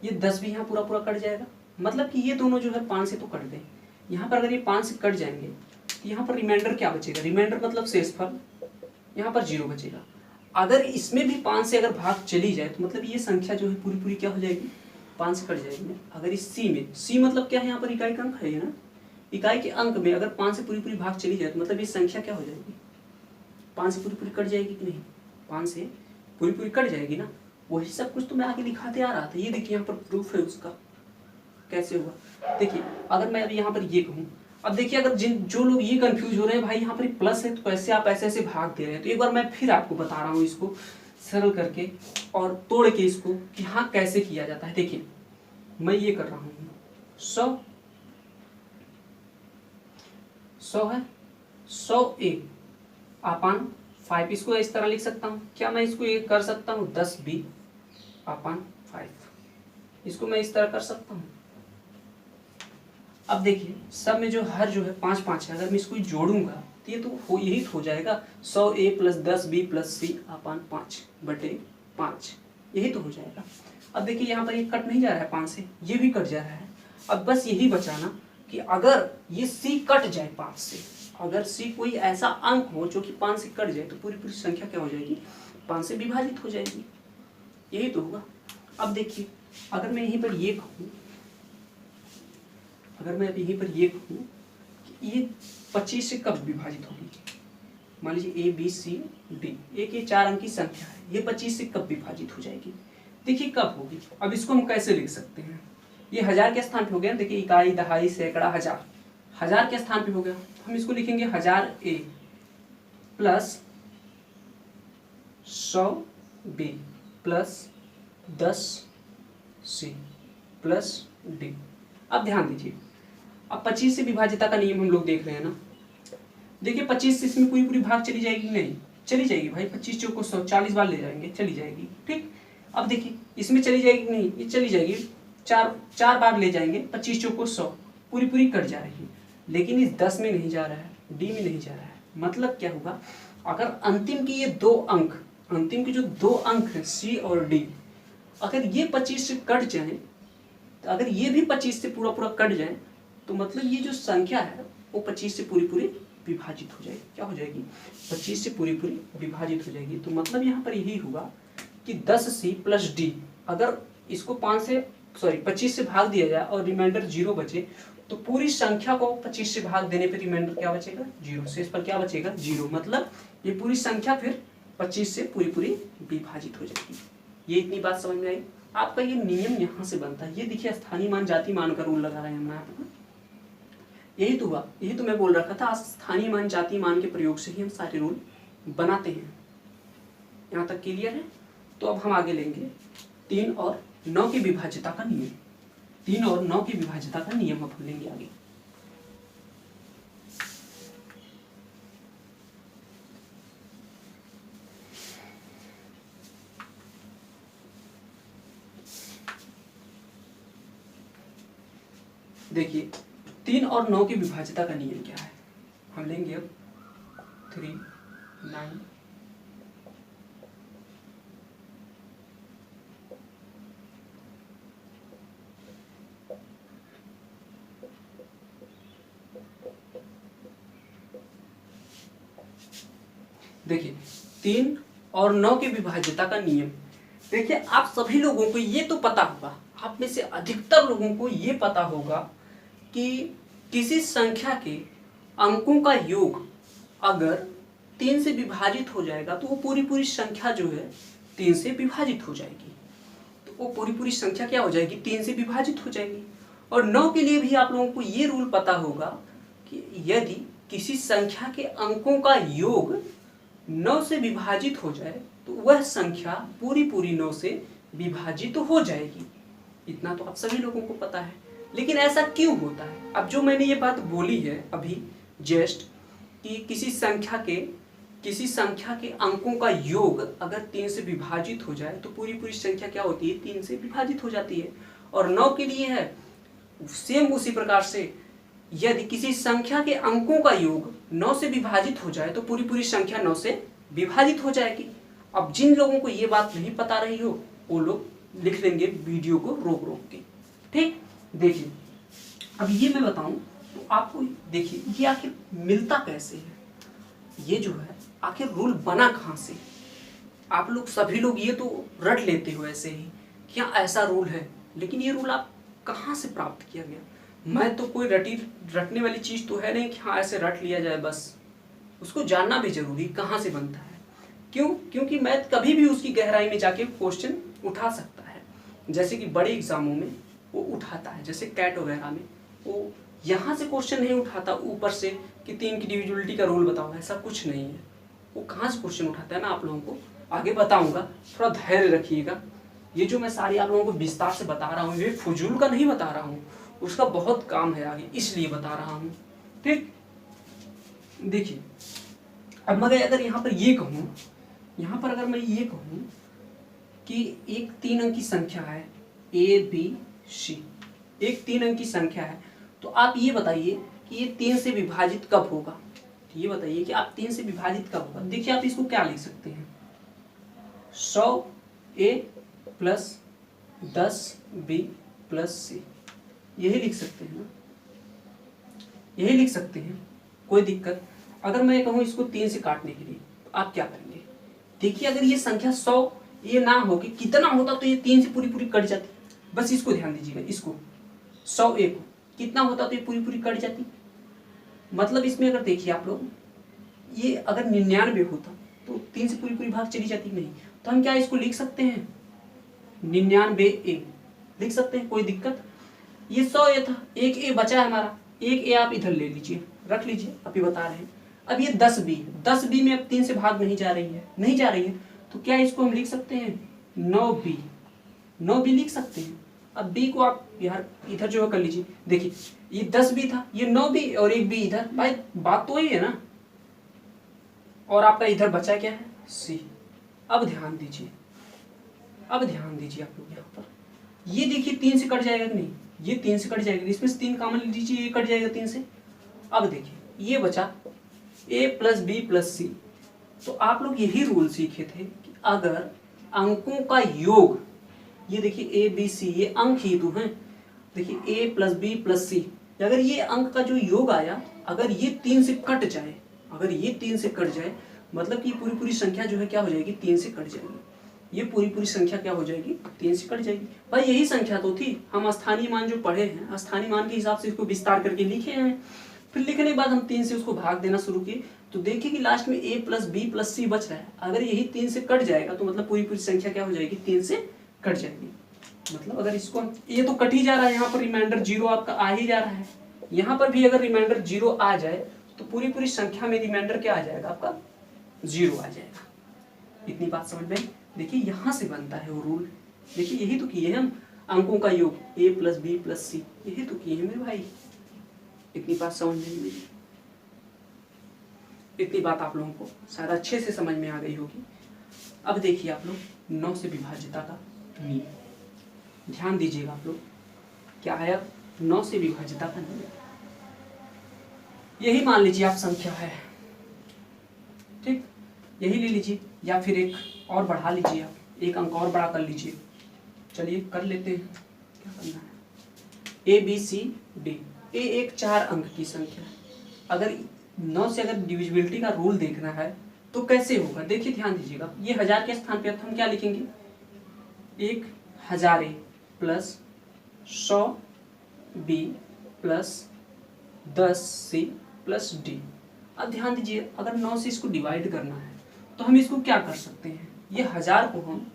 ये 10 भी यहाँ पूरा कट जाएगा, मतलब कि ये दोनों जो है 5 से तो कट गए। यहाँ पर अगर ये 5 से कट जाएंगे तो यहाँ पर रिमाइंडर क्या बचेगा? रिमाइंडर मतलब शेषफल, यहाँ पर 0 बचेगा। अगर इसमें भी 5 से अगर भाग चली जाए तो मतलब ये संख्या जो है पूरी क्या हो जाएगी? 5 से कट जाएगी। अगर इस C में, C मतलब क्या है? यहाँ पर इकाई का अंक है ना, इकाई के अंक में अगर 5 से पूरी भाग चली जाए तो मतलब ये संख्या क्या हो जाएगी? 5 से पूरी कट जाएगी कि नहीं? 5 से पूरी कट जाएगी ना। वही सब कुछ तो मैं आगे दिखाते आ रहा था। ये देखिए यहाँ पर प्रूफ है उसका कैसे हुआ। देखिए अगर मैं अभी यहाँ पर ये कहूँ, अब देखिए अगर जो लोग ये कंफ्यूज हो रहे हैं भाई यहाँ पर प्लस है तो कैसे आप ऐसे भाग दे रहे हैं, तो एक बार मैं फिर आपको बता रहा हूँ इसको सरल करके और तोड़ के इसको कि हाँ कैसे किया जाता है। देखिए मैं ये कर रहा हूँ 100 है, 100A अपान 5, इसको इस तरह लिख सकता हूँ। क्या मैं इसको ये कर सकता हूँ 10B अपान 5, इसको मैं इस तरह कर सकता हूँ। अब देखिए सब में जो हर जो है 5 है, अगर मैं इसको जोड़ूंगा तो ये तो यही हो जाएगा 100A plus 10B plus C अपान 5/5, यही तो हो जाएगा। अब देखिए यहाँ पर ये कट नहीं जा रहा है 5 से, ये भी कट जा रहा है। अब बस यही बचाना कि अगर ये C कट जाए 5 से, अगर C कोई ऐसा अंक हो जो कि 5 से कट जाए तो पूरी संख्या क्या हो जाएगी? 5 से विभाजित हो जाएगी, यही तो होगा। अब देखिए अगर मैं यहीं पर ये कहूँ, कि ये 25 से कब विभाजित होगी? मान लीजिए ABCD, एक ये 4 अंक की संख्या है, ये 25 से कब विभाजित हो जाएगी? देखिए कब होगी। अब इसको हम कैसे लिख सकते हैं? ये 1000 के स्थान पे हो गया, देखिए इकाई, दहाई, सैकड़ा, हजार के स्थान पे हो गया। हम इसको लिखेंगे 1000A plus 100B plus 10C plus D। अब ध्यान दीजिए, अब 25 से विभाज्यता का नियम हम लोग देख रहे हैं ना। देखिए 25 से इसमें पूरी पूरी भाग चली जाएगी, नहीं चली जाएगी भाई, 25 चौको 100, 40 बार ले जाएंगे, चली जाएगी। ठीक, अब देखिए इसमें चली जाएगी नहीं, ये चली जाएगी, चार बार ले जाएंगे, 25 चौको 100, पूरी पूरी कट जा रही है। लेकिन इस 10 में नहीं जा रहा है, डी में नहीं जा रहा है। मतलब क्या होगा, अगर अंतिम की ये दो अंक, अंतिम के जो दो अंक है सी और डी, अगर ये 25 से कट जाए, तो अगर ये भी 25 से पूरा पूरा कट जाए, तो मतलब ये जो संख्या है वो 25 से पूरी पूरी विभाजित हो जाएगी। क्या हो जाएगी, 25 से पूरी पूरी विभाजित हो जाएगी। तो मतलब यहाँ पर यही होगा कि 10C प्लस डी, अगर इसको 25 से भाग दिया जाए और रिमाइंडर 0 बचे, तो पूरी संख्या को 25 से भाग देने पर रिमाइंडर क्या बचेगा, 0। शेष पर क्या बचेगा, 0। मतलब ये पूरी संख्या फिर 25 से पूरी पूरी विभाजित हो जाएगी। ये इतनी बात समझ में आई। आपका ये नियम यहाँ से बनता है। ये देखिए स्थानीय मान जाति मान का रूल लगा रहे हैं हम यहाँ पर। यही तो हुआ, यही तो मैं बोल रखा था, स्थानीय मान जाति मान के प्रयोग से ही हम सारे रूल बनाते हैं। यहाँ तक क्लियर है। तो अब हम आगे लेंगे 3 और 9 की विभाज्यता का नियम। 3 और 9 की विभाज्यता का नियम अब हम लेंगे आगे। देखिए 3 और 9 की विभाज्यता का नियम क्या है, हम लेंगे अब 3, 9। देखिए 3 और 9 की विभाज्यता का नियम। देखिए आप सभी लोगों को ये तो पता होगा, आप में से अधिकतर लोगों को ये पता होगा कि किसी संख्या के अंकों का योग अगर 3 से विभाजित हो जाएगा तो वो पूरी पूरी संख्या जो है 3 से विभाजित हो जाएगी। तो वो पूरी पूरी संख्या क्या हो जाएगी, 3 से विभाजित हो जाएगी। और 9 के लिए भी आप लोगों को ये रूल पता होगा कि यदि किसी संख्या के अंकों का योग 9 से विभाजित हो जाए तो वह संख्या पूरी पूरी 9 से विभाजित हो जाएगी। इतना तो आप सभी लोगों को पता है। लेकिन ऐसा क्यों होता है, अब जो मैंने ये बात बोली है अभी जस्ट कि किसी संख्या के अंकों का योग अगर 3 से विभाजित हो जाए तो पूरी पूरी संख्या क्या होती है, 3 से विभाजित हो जाती है। और 9 के लिए है सेम उसी प्रकार से, यदि किसी संख्या के अंकों का योग 9 से विभाजित हो जाए तो पूरी पूरी संख्या 9 से विभाजित हो जाएगी। अब जिन लोगों को ये बात नहीं पता रही हो वो लोग लिख लेंगे वीडियो को रोक रोक के। ठीक, देखिए अब ये मैं बताऊं तो आपको देखिए ये आखिर मिलता कैसे है, ये जो है आखिर रूल बना कहाँ से। आप लोग सभी लोग ये तो रट लेते हो ऐसे ही, क्या ऐसा रूल है, लेकिन ये रूल आप कहाँ से प्राप्त किया गया। मैं तो कोई रटने वाली चीज़ तो है नहीं कि हाँ ऐसे रट लिया जाए, बस उसको जानना भी जरूरी कहाँ से बनता है। क्यों, क्योंकि मैथ कभी भी उसकी गहराई में जाके क्वेश्चन उठा सकता है। जैसे कि बड़े एग्जामों में वो उठाता है, जैसे कैट वगैरह में वो यहाँ से क्वेश्चन नहीं उठाता ऊपर से कि 3 की डिविजिबिलिटी का रूल बताओ, ऐसा कुछ नहीं है। वो कहाँ से क्वेश्चन उठाता है मैं आप लोगों को आगे बताऊँगा, थोड़ा धैर्य रखिएगा। ये जो मैं सारी आप लोगों को विस्तार से बता रहा हूँ ये फजूल का नहीं बता रहा हूँ, उसका बहुत काम है आगे, इसलिए बता रहा हूँ। ठीक, देखिए अब मैं अगर यहाँ पर ये कहूँ, यहाँ पर अगर मैं ये कहूँ कि एक 3 अंक की संख्या है ABC, एक 3 अंक की संख्या है, तो आप ये बताइए कि ये 3 से विभाजित कब होगा। ये बताइए कि आप 3 से विभाजित कब होगा। देखिए आप इसको क्या लिख सकते हैं, 100A plus 10B plus C, यही लिख सकते हैं ना, यही लिख सकते हैं, कोई दिक्कत। अगर मैं कहूँ इसको 3 से काटने के लिए आप क्या करेंगे। देखिए अगर ये संख्या 100 ये ना हो कि कितना होता तो ये 3 से पूरी पूरी कट जाती। बस इसको ध्यान दीजिएगा, इसको 100A को कितना होता तो ये पूरी पूरी कट जाती। मतलब इसमें अगर देखिए आप लोग, ये अगर 99 होता तो 3 से पूरी पूरी भाग चली जाती नहीं। तो हम क्या इसको लिख सकते हैं 99A लिख सकते हैं, कोई दिक्कत। ये 100A था, एक A बचा है हमारा, एक A आप इधर ले लीजिए, रख लीजिए, अभी बता रहे हैं। अब ये 10B में अब 3 से भाग नहीं जा रही है, तो क्या इसको हम लिख सकते हैं 9b, 9b लिख सकते हैं। अब b को आप यार इधर जो है कर लीजिए, देखिए ये 10b था, ये 9b और एक b इधर, भाई बात तो वही है ना। और आपका इधर बचा क्या है, c। अब ध्यान दीजिए, अब ध्यान दीजिए आप लोग यहाँ पर, ये देखिए 3 से कट जाएगा कि नहीं, ये 3 से कट जाएगा, इसमें से 3 कॉमन लीजिए, ये कट जाएगा 3 से। अब देखिए ये बचा a प्लस बी प्लस सी। तो आप लोग यही रूल सीखे थे कि अगर अंकों का योग, ये देखिए a b c ये अंक ही तो हैं, देखिए a प्लस बी प्लस सी, अगर ये अंक का जो योग आया, अगर ये 3 से कट जाए, अगर ये 3 से कट जाए, मतलब कि पूरी पूरी संख्या जो है क्या हो जाएगी, 3 से कट जाएगी। ये पूरी पूरी संख्या क्या हो जाएगी, 3 से कट जाएगी। भाई यही संख्या तो थी, हम स्थानीय मान जो पढ़े हैं, स्थानीय मान के हिसाब से इसको विस्तार करके लिखे हैं। फिर लिखने के बाद हम 3 से उसको भाग देना शुरू किए, तो देखिए कि लास्ट में a प्लस बी प्लस सी बच रहा है। अगर यही 3 से कट जाएगा तो मतलब पूरी पूरी संख्या क्या हो जाएगी, 3 से कट जाएगी। मतलब अगर इसको, ये तो कट ही जा रहा है, यहाँ पर रिमाइंडर 0 आपका आ ही जा रहा है, यहाँ पर भी अगर रिमाइंडर 0 आ जाए तो पूरी पूरी संख्या में रिमाइंडर क्या आ जाएगा आपका, 0 आ जाएगा। इतनी बात समझ में। देखिए यहाँ से बनता है वो रूल, देखिए यही तो किए हैं हम, अंकों का योग a प्लस बी प्लस सी, यही तो किए हैं मेरे भाई। इतनी बात समझ में नहीं, इतनी बात आप लोगों को शायद अच्छे से समझ में आ गई होगी। अब देखिए आप लोग 9 से विभाज्यता का नियम, ध्यान दीजिएगा आप लोग, क्या है अब 9 से विभाज्यता का नियम। यही मान लीजिए आप संख्या है, ठीक, यही ले लीजिए, या फिर एक और बढ़ा लीजिए, आप एक अंक और बड़ा कर लीजिए। चलिए कर लेते हैं, क्या करना है, a b c d, a एक 4 अंक की संख्या है। अगर 9 से अगर डिविजिबिलिटी का रूल देखना है तो कैसे होगा, देखिए ध्यान दीजिएगा, ये 1000 के स्थान पे हम क्या लिखेंगे, 1000 a plus 100 b plus 10 c plus d। अब ध्यान दीजिए, अगर 9 से इसको डिवाइड करना है तो हम इसको क्या कर सकते हैं, ये 1000 को हम,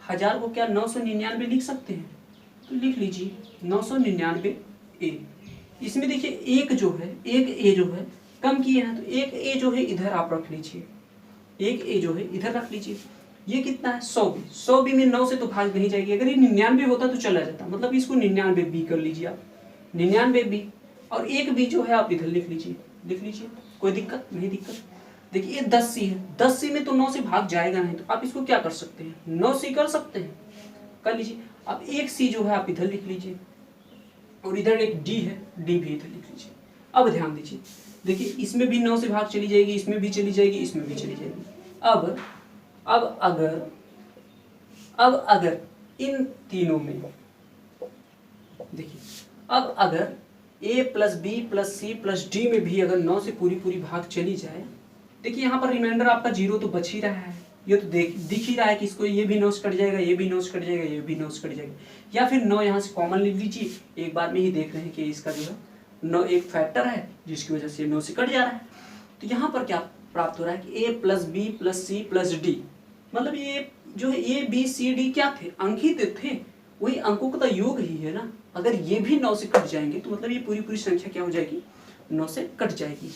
1000 को क्या 999 लिख सकते हैं, तो लिख लीजिए 999 a। इसमें देखिए एक जो है, एक a जो है कम किए हैं, तो एक a जो है इधर आप रख लीजिए, एक a जो है इधर रख लीजिए। ये कितना है, 100b, 100b में 9 से तो भाग नहीं जाएगी, अगर ये 99 होता तो चला जाता, मतलब इसको 99b कर लीजिए आप, 99b, और एक b जो है आप इधर लिख लीजिए, लिख लीजिए, कोई दिक्कत नहीं, दिक्कत। देखिए ये 10c है, 10c में तो 9 से भाग जाएगा नहीं, तो आप इसको क्या कर सकते हैं, 9c कर सकते हैं, कर लीजिए। अब एक c जो है आप इधर लिख लीजिए, और इधर एक d है, d भी इधर लिख लीजिए। अब ध्यान दीजिए, देखिए इसमें भी 9 से भाग चली जाएगी, इसमें भी चली जाएगी, इसमें भी चली जाएगी। अब अगर इन तीनों में देखिए, अब अगर a plus B plus C plus D में भी अगर 9 से पूरी पूरी भाग चली जाए, देखिए यहाँ पर रिमाइंडर आपका 0 तो बच ही रहा है, ये तो दिख ही रहा है कि इसको ये भी 9 से कट जाएगा, ये भी 9 से कट जाएगा, ये भी 9 से कट जाएगा, या फिर 9 यहाँ से कॉमन ले लीजिए, एक बार में ही देख रहे हैं कि इसका जो है 9 एक फैक्टर है जिसकी वजह से 9 से कट जा रहा है। तो यहाँ पर क्या प्राप्त हो रहा है कि a plus B plus C plus D, मतलब ये जो है a b c d क्या थे, अंक ही थे, वही अंकों का तो योग ही है ना। अगर ये भी 9 से कट जाएंगे तो मतलब ये पूरी पूरी संख्या क्या हो जाएगी, 9 से कट जाएगी।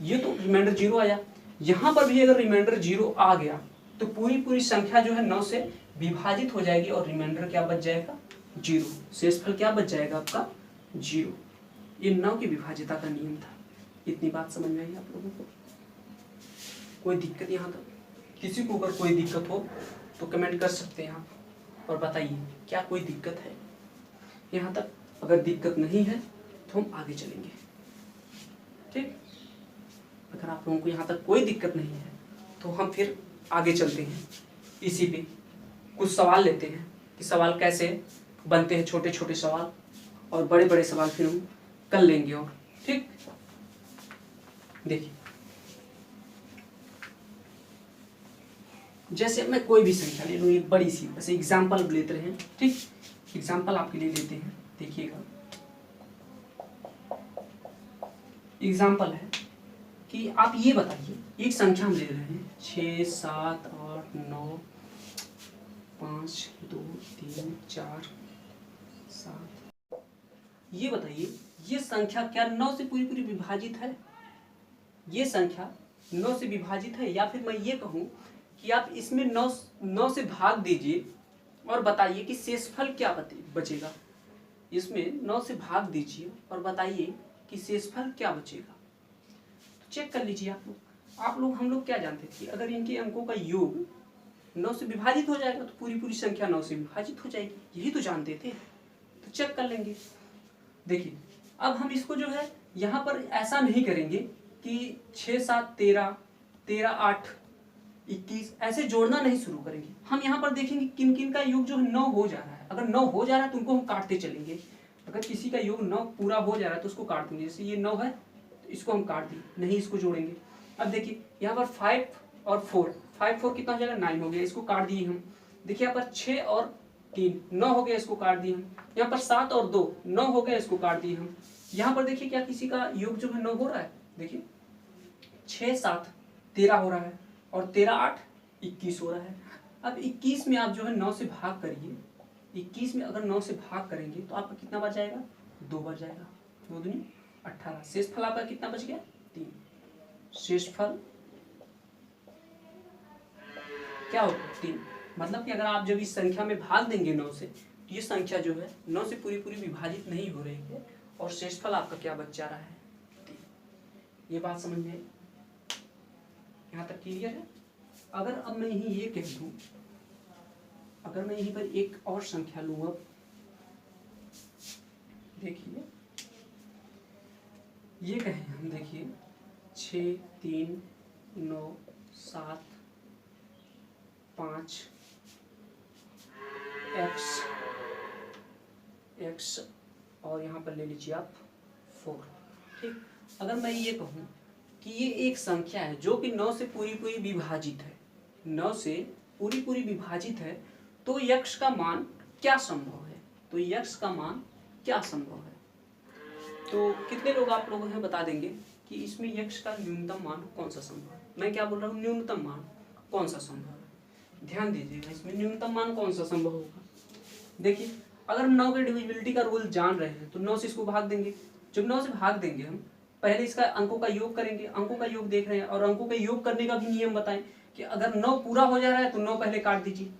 ये तो रिमाइंडर 0 आया, यहाँ पर भी अगर रिमाइंडर 0 आ गया तो पूरी पूरी संख्या जो है 9 से विभाजित हो जाएगी और रिमाइंडर क्या बच जाएगा, 0, शेषफल क्या बच जाएगा आपका, 0। ये 9 की विभाज्यता का नियम था। इतनी बात समझ में आई आप लोगों को, कोई दिक्कत यहाँ तक, किसी को अगर कोई दिक्कत हो तो कमेंट कर सकते हैं आप और बताइए क्या कोई दिक्कत है यहाँ तक। अगर दिक्कत नहीं है तो हम आगे चलेंगे, ठीक। अगर आप लोगों को यहाँ तक कोई दिक्कत नहीं है तो हम फिर आगे चलते हैं, इसी पे कुछ सवाल लेते हैं कि सवाल कैसे बनते हैं, छोटे छोटे सवाल और बड़े बड़े सवाल फिर हम कर लेंगे, और ठीक। देखिए जैसे मैं कोई भी संख्या ले लूँ, एक बड़ी सी, बस एग्जाम्पल लेते हैं, ठीक, एग्जाम्पल आपके लिए लेते हैं। देखिएगा एग्जाम्पल है कि आप ये बताइए, एक संख्या हम ले रहे हैं 6 7 8 9 5 2 3 4 7, ये बताइए ये संख्या क्या 9 से पूरी पूरी विभाजित है, ये संख्या 9 से विभाजित है, या फिर मैं ये कहूँ कि आप इसमें 9 से भाग दीजिए और बताइए कि शेषफल क्या बचेगा। इसमें 9 से भाग दीजिए और बताइए कि शेषफल क्या बचेगा। तो चेक कर लीजिए आप लोग हम लोग क्या जानते थे, अगर इनके अंकों का योग 9 से विभाजित हो जाएगा तो पूरी पूरी संख्या 9 से विभाजित हो जाएगी, यही तो जानते थे। तो चेक कर लेंगे। देखिए अब हम इसको जो है यहाँ पर ऐसा नहीं करेंगे कि 6 7 13 13 8 21 ऐसे जोड़ना नहीं शुरू करेंगे। हम यहाँ पर देखेंगे किन किन का योग जो है 9 हो जा रहा है। अगर 9 हो जा रहा है तो उनको हम काटते चलेंगे। अगर किसी का योग 9 पूरा हो जा रहा है तो उसको काट देंगे। जैसे ये 9 है तो इसको हम काट दिए, नहीं इसको जोड़ेंगे। अब देखिए यहाँ पर 5 और 4, 5 4 कितना हो जाएगा 9 हो गया, इसको काट दिए हम। देखिए यहाँ पर 6 और 3 9 हो गया, इसको काट दिए हम। यहाँ पर 7 और 2 9 हो गया, इसको काट दिए हम। यहाँ पर देखिए क्या किसी का योग जो है 9 हो रहा है। देखिए 6 7 13 हो रहा है और 13 8 21 हो रहा है। अब 21 में आप जो है 9 से भाग करिए। 21 में अगर 9 से भाग करेंगे तो आपका कितना बच जाएगा, 2 बच जाएगा। 2 दूनी 18। शेषफल आपका कितना बच गया, 3। शेषफल क्या होगा, 3। मतलब कि अगर आप जब इस संख्या में भाग देंगे 9 से तो ये संख्या जो है 9 से पूरी पूरी विभाजित नहीं हो रही है और शेषफल आपका क्या बच जा रहा है, 3। ये बात समझ में आई, यहाँ तक क्लियर है। अगर अब मैं यहीं ये कह दूं, अगर मैं यहीं पर एक और संख्या लूँ, अब देखिए ये कहें हम, देखिए 6 3 9 7 5 x और यहाँ पर ले लीजिए आप 4। ठीक, अगर मैं ये कहूँ कि ये एक संख्या है जो कि 9 से पूरी पूरी विभाजित है, 9 से पूरी पूरी विभाजित है, तो यक्ष का मान क्या संभव है, तो यक्ष का मान क्या संभव है। तो कितने लोग आप लोगों हैं बता देंगे कि इसमें यक्ष का न्यूनतम मान कौन सा संभव है। मैं क्या बोल रहा हूँ, न्यूनतम मान कौन सा संभव है। ध्यान दीजिएगा, इसमें न्यूनतम मान कौन सा संभव होगा। देखिए अगर हम 9 के डिविजिबिलिटी का रूल जान रहे हैं तो 9 से इसको भाग देंगे। जब 9 से भाग देंगे हम पहले इसका अंकों का योग करेंगे, अंकों का योग देख रहे हैं और अंकों का योग करने का भी नियम बताएं कि अगर 9 पूरा हो जा रहा है तो 9 पहले काट दीजिए।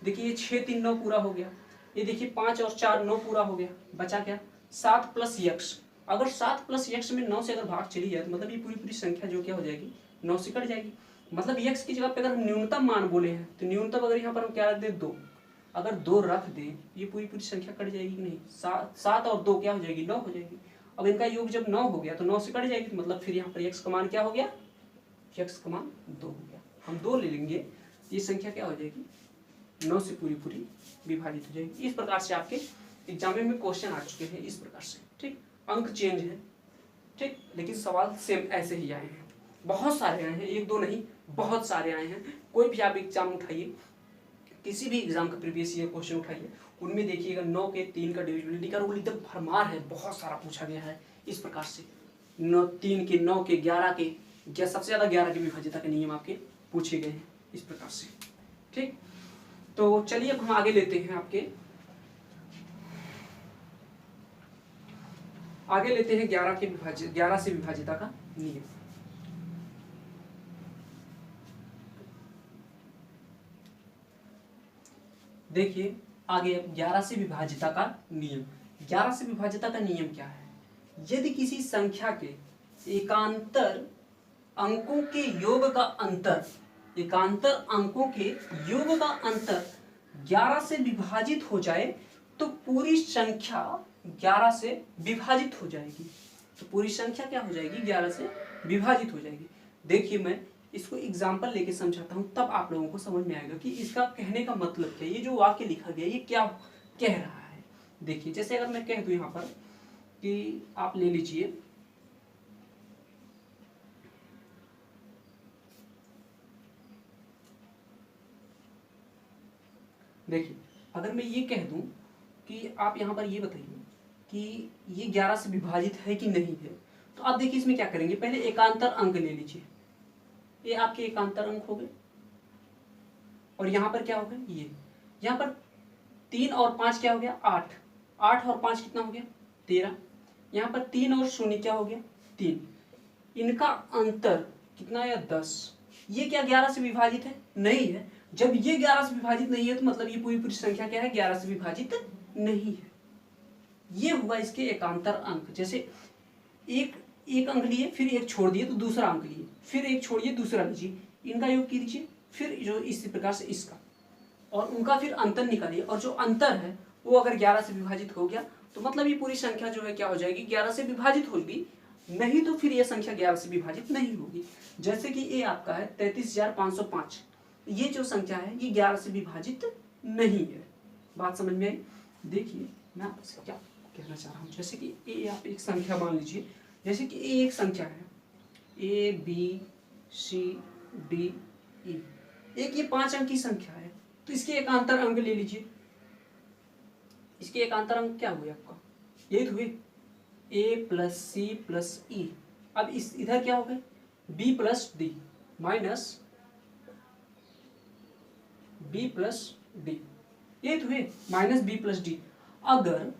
देखिए ये 6 3 9 पूरा हो गया, ये देखिए 5 और 4 9 पूरा हो गया, बचा क्या 7 प्लस यक्ष। अगर 7 प्लस यक्ष में 9 से अगर भाग चली जाए तो मतलब ये पूरी पूरी संख्या जो क्या हो जाएगी 9 से कट जाएगी। मतलब यक्ष की जगह पे अगर हम न्यूनतम मान बोले हैं तो न्यूनतम अगर यहाँ पर हम क्या रख दें 2, अगर 2 रख दें ये पूरी पूरी संख्या कट जाएगी कि नहीं, 7 और 2 क्या हो जाएगी 9 हो जाएगी। अब इनका योग जब 9 हो गया तो 9 से कट जाएगी, तो मतलब फिर यहाँ पर यक्ष का मान क्या हो गया, यक्ष का मान 2 हो गया। हम 2 ले लेंगे, ये संख्या क्या हो जाएगी 9 से पूरी पूरी विभाजित हो जाएगी। इस प्रकार से आपके एग्जाम में क्वेश्चन आ चुके हैं इस प्रकार से। ठीक, अंक चेंज है, ठीक, लेकिन सवाल सेम ऐसे ही आए हैं। बहुत सारे आए हैं, एक दो नहीं बहुत सारे आए हैं। कोई भी आप एग्जाम उठाइए, किसी भी एग्जाम का प्रीवियस ईयर क्वेश्चन उठाइए, उनमें देखिएगा 9 के 3 का डिविजिबिलिटी का रूल एकदम भरमार है, बहुत सारा पूछा गया है इस प्रकार से। 9 3 के 9 के 11 के सबसे ज्यादा 11 के विभाज्यता के नियम आपके पूछे गए हैं इस प्रकार से। ठीक, तो चलिए अब हम आगे लेते हैं आगे लेते हैं 11 से विभाज्यता का नियम। देखिए आगे 11 से विभाज्यता का नियम। 11 से विभाज्यता का नियम क्या है, यदि किसी संख्या के एकांतर अंकों के योग का अंतर, एकांतर अंकों के योग का अंतर 11 से विभाजित हो जाए तो पूरी संख्या 11 से विभाजित हो जाएगी। तो पूरी संख्या क्या हो जाएगी 11 से विभाजित हो जाएगी। देखिए मैं इसको एग्जाम्पल लेके समझाता हूँ, तब आप लोगों को समझ में आएगा कि इसका कहने का मतलब क्या है, ये जो वाक्य लिखा गया ये क्या कह रहा है। देखिए जैसे अगर मैं कह दूं यहाँ पर कि आप ले लीजिए देखिए अगर मैं ये कह दूं कि आप यहाँ पर ये बताइए कि ये 11 से विभाजित है कि नहीं है, तो आप देखिए इसमें क्या करेंगे, पहले एकांतर अंक ले लीजिए, ये आपके एकांतर अंक हो गए और यहाँ पर क्या हो गया, ये यहाँ पर 3 और 5 क्या हो गया 8, 8 और 5 कितना हो गया 13, यहाँ पर 3 और 0 क्या हो गया 3, इनका अंतर कितना है 10। ये क्या 11 से विभाजित है, नहीं है। जब ये 11 से विभाजित नहीं है तो मतलब ये पूरी पूरी संख्या क्या है, 11 से विभाजित नहीं है। ये हुआ इसके एकांतर अंक। जैसे एक अंक लिए, फिर एक छोड़ दिए तो दूसरा अंक लिए, फिर एक छोड़िए दूसरा लीजिए, इनका योग कीजिए, फिर जो इसी प्रकार से इसका, और उनका फिर अंतर निकालिए, और जो अंतर है वो अगर 11 से विभाजित हो गया तो मतलब ये पूरी संख्या जो है क्या हो जाएगी, 11 से विभाजित होगी, नहीं तो फिर ये संख्या 11 से विभाजित नहीं होगी। जैसे कि ये आपका है 33,505, ये जो संख्या है ये 11 से विभाजित नहीं है। बात समझ में आई? देखिए मैं आपसे क्या कहना चाह रहा हूँ, जैसे कि ये आप एक संख्या मान लीजिए, जैसे कि ये एक संख्या है ABCDE, एक ये 5 अंक की संख्या है, तो इसके एकांतर अंक ले लीजिए। इसके एकांतर अंक क्या हुए आपका, ये हुए A + C + E। अब इस इधर क्या हो गए B + D minus B + D, ये हुए -B + D। अगर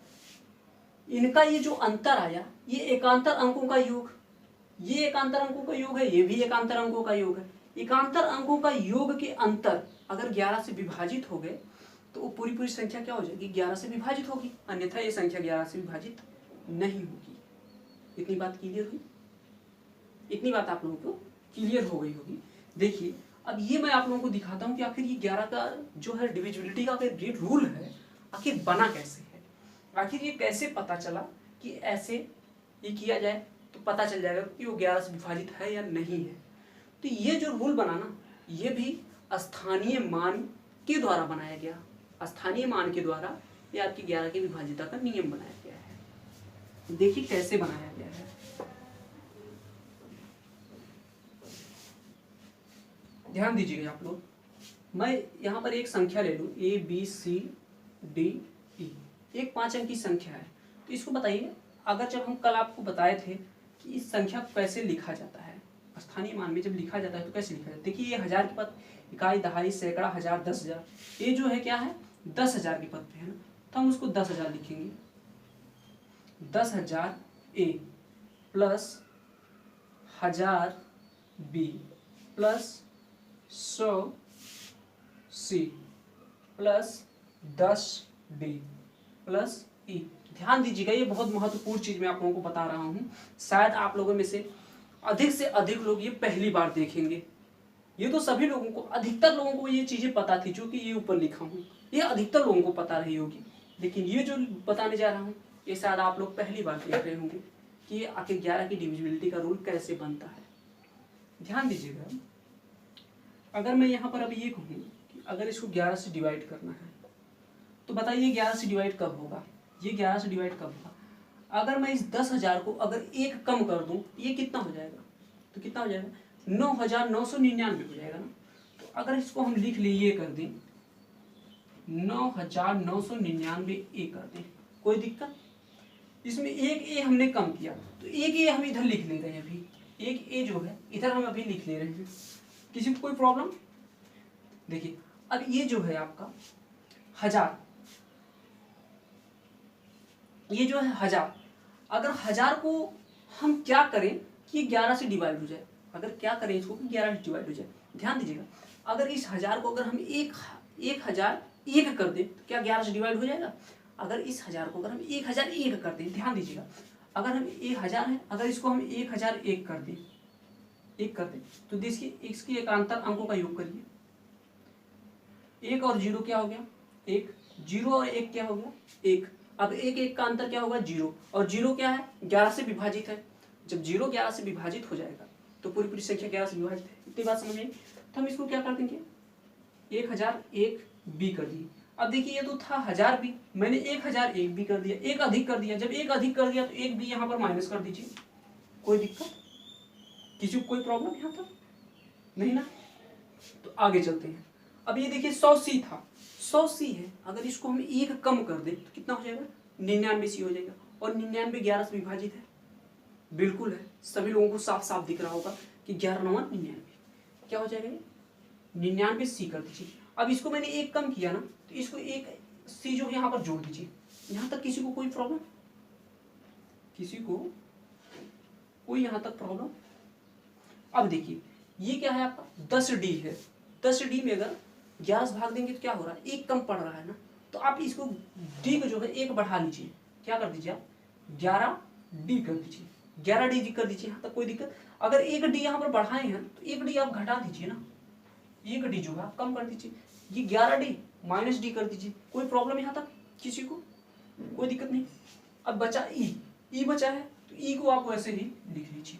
इनका ये जो अंतर आया, ये एकांतर अंकों का योग, ये एकांतर अंकों का योग है, ये भी एकांतर अंकों का योग है। एकांतर अंकों का योग के अंतर अगर 11 से विभाजित हो गए तो वो पूरी पूरी संख्या क्या हो जाएगी, 11 से विभाजित होगी, अन्यथा ये संख्या 11 से विभाजित नहीं होगी। इतनी बात क्लियर हुई? इतनी बात आप लोगों को क्लियर हो गई होगी। देखिए अब ये मैं आप लोगों को दिखाता हूँ कि आखिर ये 11 का जो है डिविजिबिलिटी का ये रूल है आखिर बना कैसे है, आखिर ये कैसे पता चला कि ऐसे ये किया जाए तो पता चल जाएगा कि वो 11 से विभाजित है या नहीं है। तो ये जो रूल बना ना, ये भी स्थानीय मान के द्वारा बनाया गया। स्थानीय मान के द्वारा ये आपकी 11 की विभाजिता का नियम बनाया गया है। देखिए कैसे बनाया गया है। ध्यान दीजिएगा आप लोग, मैं यहाँ पर एक संख्या ले लूँ ABCDE, एक 5 अंक की संख्या है। तो इसको बताइए, अगर जब हम कल आपको बताए थे कि इस संख्या को कैसे लिखा जाता है, स्थानीय मान में जब लिखा जाता है तो कैसे लिखा जाता है। देखिए ये 1000 के पद, इकाई, दहाई, सैकड़ा, हजार, 10,000, ये जो है क्या है 10,000 के पद पे है ना, तो हम उसको 10,000 लिखेंगे। 10,000 A plus 1000 B plus 100 C plus 10 D plus E। ध्यान दीजिएगा, ये बहुत महत्वपूर्ण चीज मैं आप लोगों को बता रहा हूँ। शायद आप लोगों में से अधिक लोग ये पहली बार देखेंगे। ये तो सभी लोगों को, अधिकतर लोगों को ये चीजें पता थी जो कि ये ऊपर लिखा हूँ, ये अधिकतर लोगों को पता रही होगी, लेकिन ये जो बताने जा रहा हूँ ये शायद आप लोग पहली बार देख रहे होंगे कि आखिर 11 की डिविजिबिलिटी का रूल कैसे बनता है। ध्यान दीजिएगा, अगर मैं यहाँ पर अभी ये कहूँ कि अगर इसको 11 से डिवाइड करना है तो बताइए 11 से डिवाइड कब होगा, ये 11 से डिवाइड कब होगा। अगर मैं इस 10,000 को अगर एक कम कर दूं ये कितना हो जाएगा, तो कितना हो जाएगा 9,999 हो जाएगा ना। तो अगर इसको हम लिख लिए ये कर दें 9,999 ए कर दें, कोई दिक्कत? इसमें एक ए हमने कम किया तो एक ए हम इधर लिख ले रहे हैं, अभी एक ए जो है इधर हम अभी लिख ले रहे हैं, किसी को कोई प्रॉब्लम? देखिए अब ये जो है आपका 1000, ये जो है 1000, अगर 1000 को हम क्या करें कि 11 से डिवाइड हो जाए, अगर क्या करें इसको कि 11 से डिवाइड हो जाए। ध्यान दीजिएगा, अगर इस 1000 को अगर हम 1001 कर दें तो क्या 11 से डिवाइड हो जाएगा। अगर इस 1000 को अगर हम 1001 कर दें, ध्यान दीजिएगा, अगर हम 1000 है, अगर इसको हम 1001 कर दें, तो देखिए इसकी एकांतर अंकों का योग करिए। 1 और 0 क्या हो गया 1, 0 और 1 क्या हो गया 1। अब 1 का अंतर क्या होगा 0, और 0 क्या है 11 से विभाजित है। जब 0 11 से विभाजित हो जाएगा तो पूरी पूरी संख्या 11 से विभाजित है। इतनी बात समझ में? तो हम इसको क्या कर देंगे 1001 बी कर दिए। अब देखिए ये तो था 1000 बी, मैंने 1001 बी कर दिया, एक अधिक कर दिया। जब एक अधिक कर दिया तो एक बी यहाँ पर माइनस कर दीजिए, कोई दिक्कत? किसी को कोई प्रॉब्लम यहाँ तक नहीं ना? तो आगे चलते हैं। अब ये देखिए 100 सी था, 100 सी है, अगर इसको हम एक कम कर दें तो कितना हो जाएगा 99 सी हो जाएगा। और 99 11 से विभाजित है, बिल्कुल है, सभी लोगों को साफ साफ दिख रहा होगा कि 11 9 99 क्या हो जाएगा 99 सी कर दीजिए। अब इसको मैंने एक कम किया ना तो इसको एक सी जो है यहाँ पर जोड़ दीजिए। यहाँ तक किसी को कोई प्रॉब्लम? किसी को कोई यहाँ तक प्रॉब्लम? अब देखिए ये क्या है आपका 10D है, 10D में अगर 11 से भाग देंगे तो क्या हो रहा है, 1 कम पड़ रहा है ना, तो आप इसको डी को जो है 1 बढ़ा लीजिए, क्या कर दीजिए आप 11 डी कर दीजिए, 11 डी कर दीजिए, यहाँ तक कोई दिक्कत। अगर 1 डी यहाँ पर बढ़ाए हैं तो 1 डी आप घटा दीजिए ना, 1 डी जो है आप कम कर दीजिए, ये 11 डी माइनस डी कर दीजिए, कोई प्रॉब्लम यहाँ तक किसी को, कोई दिक्कत नहीं। अब बचा ई बचा है तो ई को आप वैसे ही लिख लीजिए,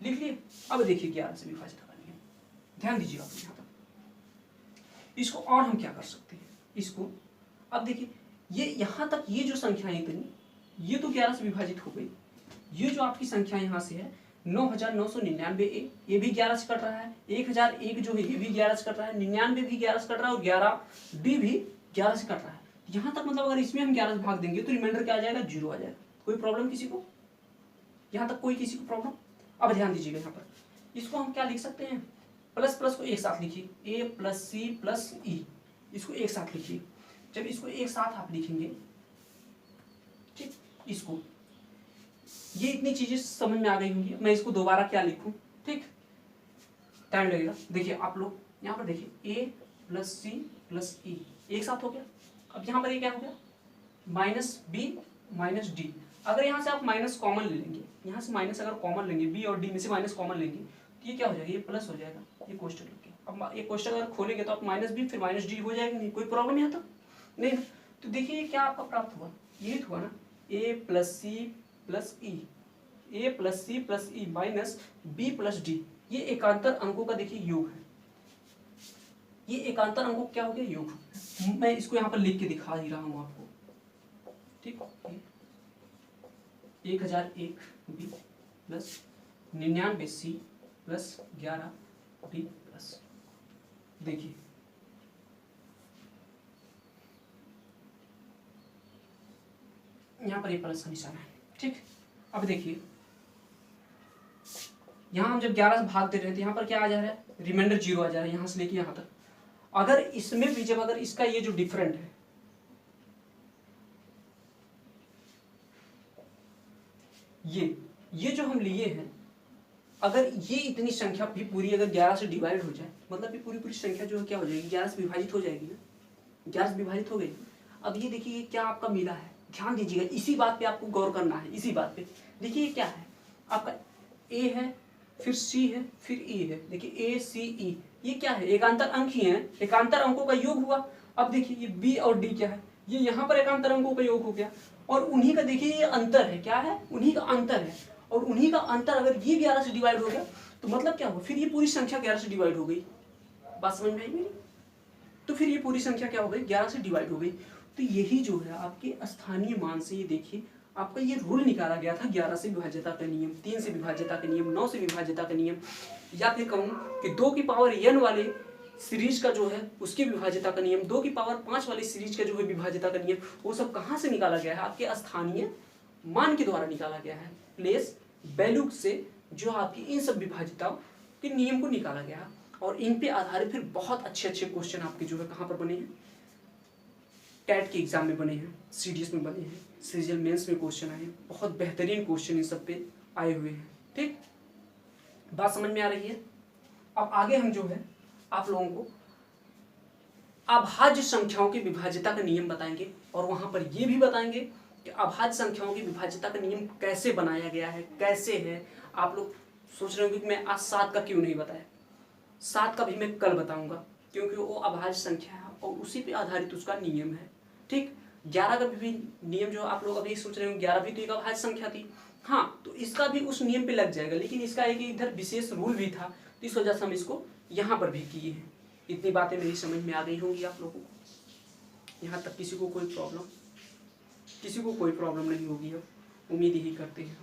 लिख लिए। अब देखिए 11 से विभाजित करेंगे, ध्यान दीजिएगा आप यहाँ तक। इसको और हम क्या कर सकते हैं, इसको अब देखिए ये यहाँ तक ये जो संख्याएं इतनी, ये तो 11 से विभाजित हो गई। ये जो आपकी संख्या यहाँ से है 9999 ये भी 11 से कट रहा है, 1001 जो है ये भी 11 से कट रहा है, 99 भी 11 से कट रहा है और 11 डी भी 11 से कट रहा है। यहाँ तक मतलब अगर इसमें हम 11 से भाग देंगे तो रिमाइंडर क्या आ जाएगा, 0 आ जाएगा। कोई प्रॉब्लम किसी को, यहाँ तक कोई किसी को प्रॉब्लम। अब ध्यान दीजिएगा यहाँ पर, इसको हम क्या लिख सकते हैं, प्लस प्लस को एक साथ लिखिए, ए प्लस सी प्लस ई, इसको एक साथ लिखिए। जब इसको एक साथ आप लिखेंगे, ठीक, इसको ये इतनी चीजें समझ में आ गई होंगी। मैं इसको दोबारा क्या लिखूं, ठीक, टाइम लगेगा। देखिए आप लोग यहाँ पर देखिए ए प्लस सी प्लस ई एक साथ हो गया। अब यहाँ पर ये क्या हो गया, माइनस बी माइनस डी। अगर यहाँ से आप माइनस कॉमन ले लेंगे, यहाँ से माइनस अगर कॉमन लेंगे, बी और डी में से माइनस कॉमन लेंगे तो ये क्या हो जाएगा, ये प्लस हो जाएगा, ये कोष्टक लग गया। अब ये कोष्टक अगर खोलेंगे तो आप माइनस बी फिर माइनस डी हो जाएगा, नहीं कोई प्रॉब्लम यहाँ तक नहीं। तो देखिए ये क्या आपका प्राप्त हुआ, ये हुआ ना ए प्लस सी प्लस ई, ए plus C plus E minus B plus D. ये एकांतर अंकों का देखिए योग है, ये एकांतर अंकों क्या हो गया, योग। मैं इसको यहाँ पर लिख के दिखा ही रहा हूँ आपको, ठीक। 1001 B plus 99 C plus 11 B plus, देखिए यहाँ पर ये प्लस का निशान है, ठीक। अब देखिए यहाँ हम जब 11 से भाग दे रहे थे, यहाँ पर क्या आ जा रहा है, रिमाइंडर 0 आ जा रहा है, यहाँ से लेके यहाँ तक। अगर इसमें भी जब अगर इसका ये जो डिफरेंट है, ये जो हम लिए हैं, अगर ये इतनी संख्या भी पूरी अगर 11 से डिवाइड हो जाए, मतलब ये पूरी पूरी संख्या जो है क्या हो जाएगी, 11 से विभाजित हो जाएगी ना, 11 से विभाजित हो गई। अब ये देखिए ये क्या आपका मिला है, ध्यान दीजिएगा, इसी बात पे आपको गौर करना है, इसी बात पे। देखिए ये क्या है आपका, ए है फिर सी है फिर ई है, देखिए ए सी ई, ये क्या है, एकांतर अंक ही है, एकांतर अंकों का योग हुआ। अब देखिए ये बी और डी क्या है, ये यहाँ पर एकांतर अंकों का योग हो गया, और उन्हीं का देखिए ये अंतर है, क्या है, उन्हीं का अंतर है। और उन्हीं का अंतर अगर ये 11 से डिवाइड हो गया तो मतलब क्या हुआ, फिर ये पूरी संख्या 11 से डिवाइड हो गई। बात समझ में आई मेरी, तो फिर ये पूरी संख्या क्या हो गई, 11 से डिवाइड हो गई। तो यही जो है आपके स्थानीय मान से, ये देखिए आपका ये रूल निकाला गया था 11 से विभाज्यता का नियम, 3 से विभाज्यता का नियम, 9 से विभाज्यता का नियम, या फिर कहूँ कि 2 की पावर n वाले सीरीज का जो है उसकी विभाज्यता का नियम, 2 की पावर 5 वाली सीरीज का जो है विभाज्यता का नियम, वो सब कहाँ से निकाला गया है, आपके स्थानीय मान के द्वारा निकाला गया है, प्लेस वैल्यू से जो आपकी इन सब विभाज्यताओं के नियम को निकाला गया है। और इन पे आधारित फिर बहुत अच्छे अच्छे क्वेश्चन आपके जो है कहाँ पर बने हैं, टेट के एग्जाम में बने हैं, सीडीएस में बने हैं, सीरियल मेंस में क्वेश्चन आए हैं, बहुत बेहतरीन क्वेश्चन इन सब पे आए हुए हैं, ठीक। बात समझ में आ रही है। अब आगे हम जो है आप लोगों को अभाज्य संख्याओं की विभाज्यता का नियम बताएंगे, और वहां पर ये भी बताएंगे कि अभाज्य संख्याओं की विभाज्यता का नियम कैसे बनाया गया है, कैसे है। आप लोग सोच रहे होंगे कि मैं आज 7 का क्यों नहीं बताया, 7 का भी मैं कल बताऊंगा, क्योंकि वो अभाज्य संख्या है और उसी पे आधारित उसका नियम है, ठीक। 11 का भी नियम जो आप लोग अभी सोच रहे होंगे, 11 भी तो एक अभाज्य संख्या थी, हाँ, तो इसका भी उस नियम पे लग जाएगा, लेकिन इसका एक इधर विशेष रूल भी था, तो इस वजह से हम इसको यहाँ पर भी किए हैं। इतनी बातें मेरी समझ में आ गई होंगी आप लोगों को, यहाँ तक किसी को कोई प्रॉब्लम, किसी को कोई प्रॉब्लम नहीं होगी, अब उम्मीद यही करते हैं।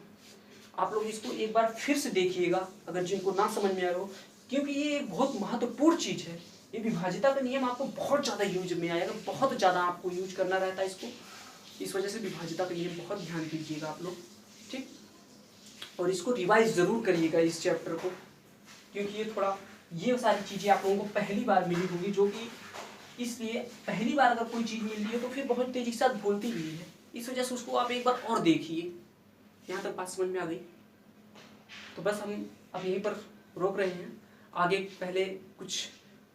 आप लोग इसको एक बार फिर से देखिएगा अगर जिनको ना समझ में आ रहा हो, क्योंकि ये एक बहुत महत्वपूर्ण चीज है। ये विभाज्यता का नियम आपको बहुत ज़्यादा यूज में आएगा, बहुत ज़्यादा आपको यूज करना रहता है इसको, इस वजह से विभाज्यता का नियम बहुत ध्यान दीजिएगा आप लोग, ठीक। और इसको रिवाइज जरूर करिएगा इस चैप्टर को, क्योंकि ये थोड़ा, ये सारी चीज़ें आप लोगों को पहली बार मिली होगी, जो कि इसलिए पहली बार अगर कोई चीज़ मिल रही है तो फिर बहुत तेजी के साथ भूलती भी है, इस वजह से उसको आप एक बार और देखिए। यहाँ तक बात समझ में आ गई, तो बस हम अब यहीं पर रोक रहे हैं, आगे पहले कुछ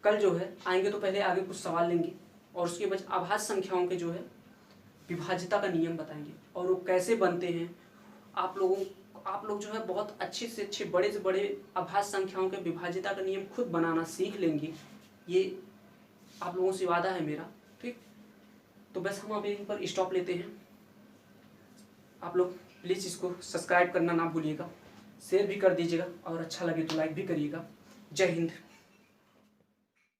कल जो है आएंगे तो पहले आगे कुछ सवाल लेंगे और उसके बाद अभाज्य संख्याओं के जो है विभाज्यता का नियम बताएंगे और वो कैसे बनते हैं। आप लोग जो है बहुत अच्छे से अच्छे बड़े से बड़े अभाज्य संख्याओं के विभाज्यता का नियम खुद बनाना सीख लेंगे, ये आप लोगों से वादा है मेरा। ठीक, तो बस हम अभी यहीं पर स्टॉप लेते हैं। आप लोग प्लीज़ इसको सब्सक्राइब करना ना भूलिएगा, शेयर भी कर दीजिएगा और अच्छा लगे तो लाइक भी करिएगा। जय हिंद।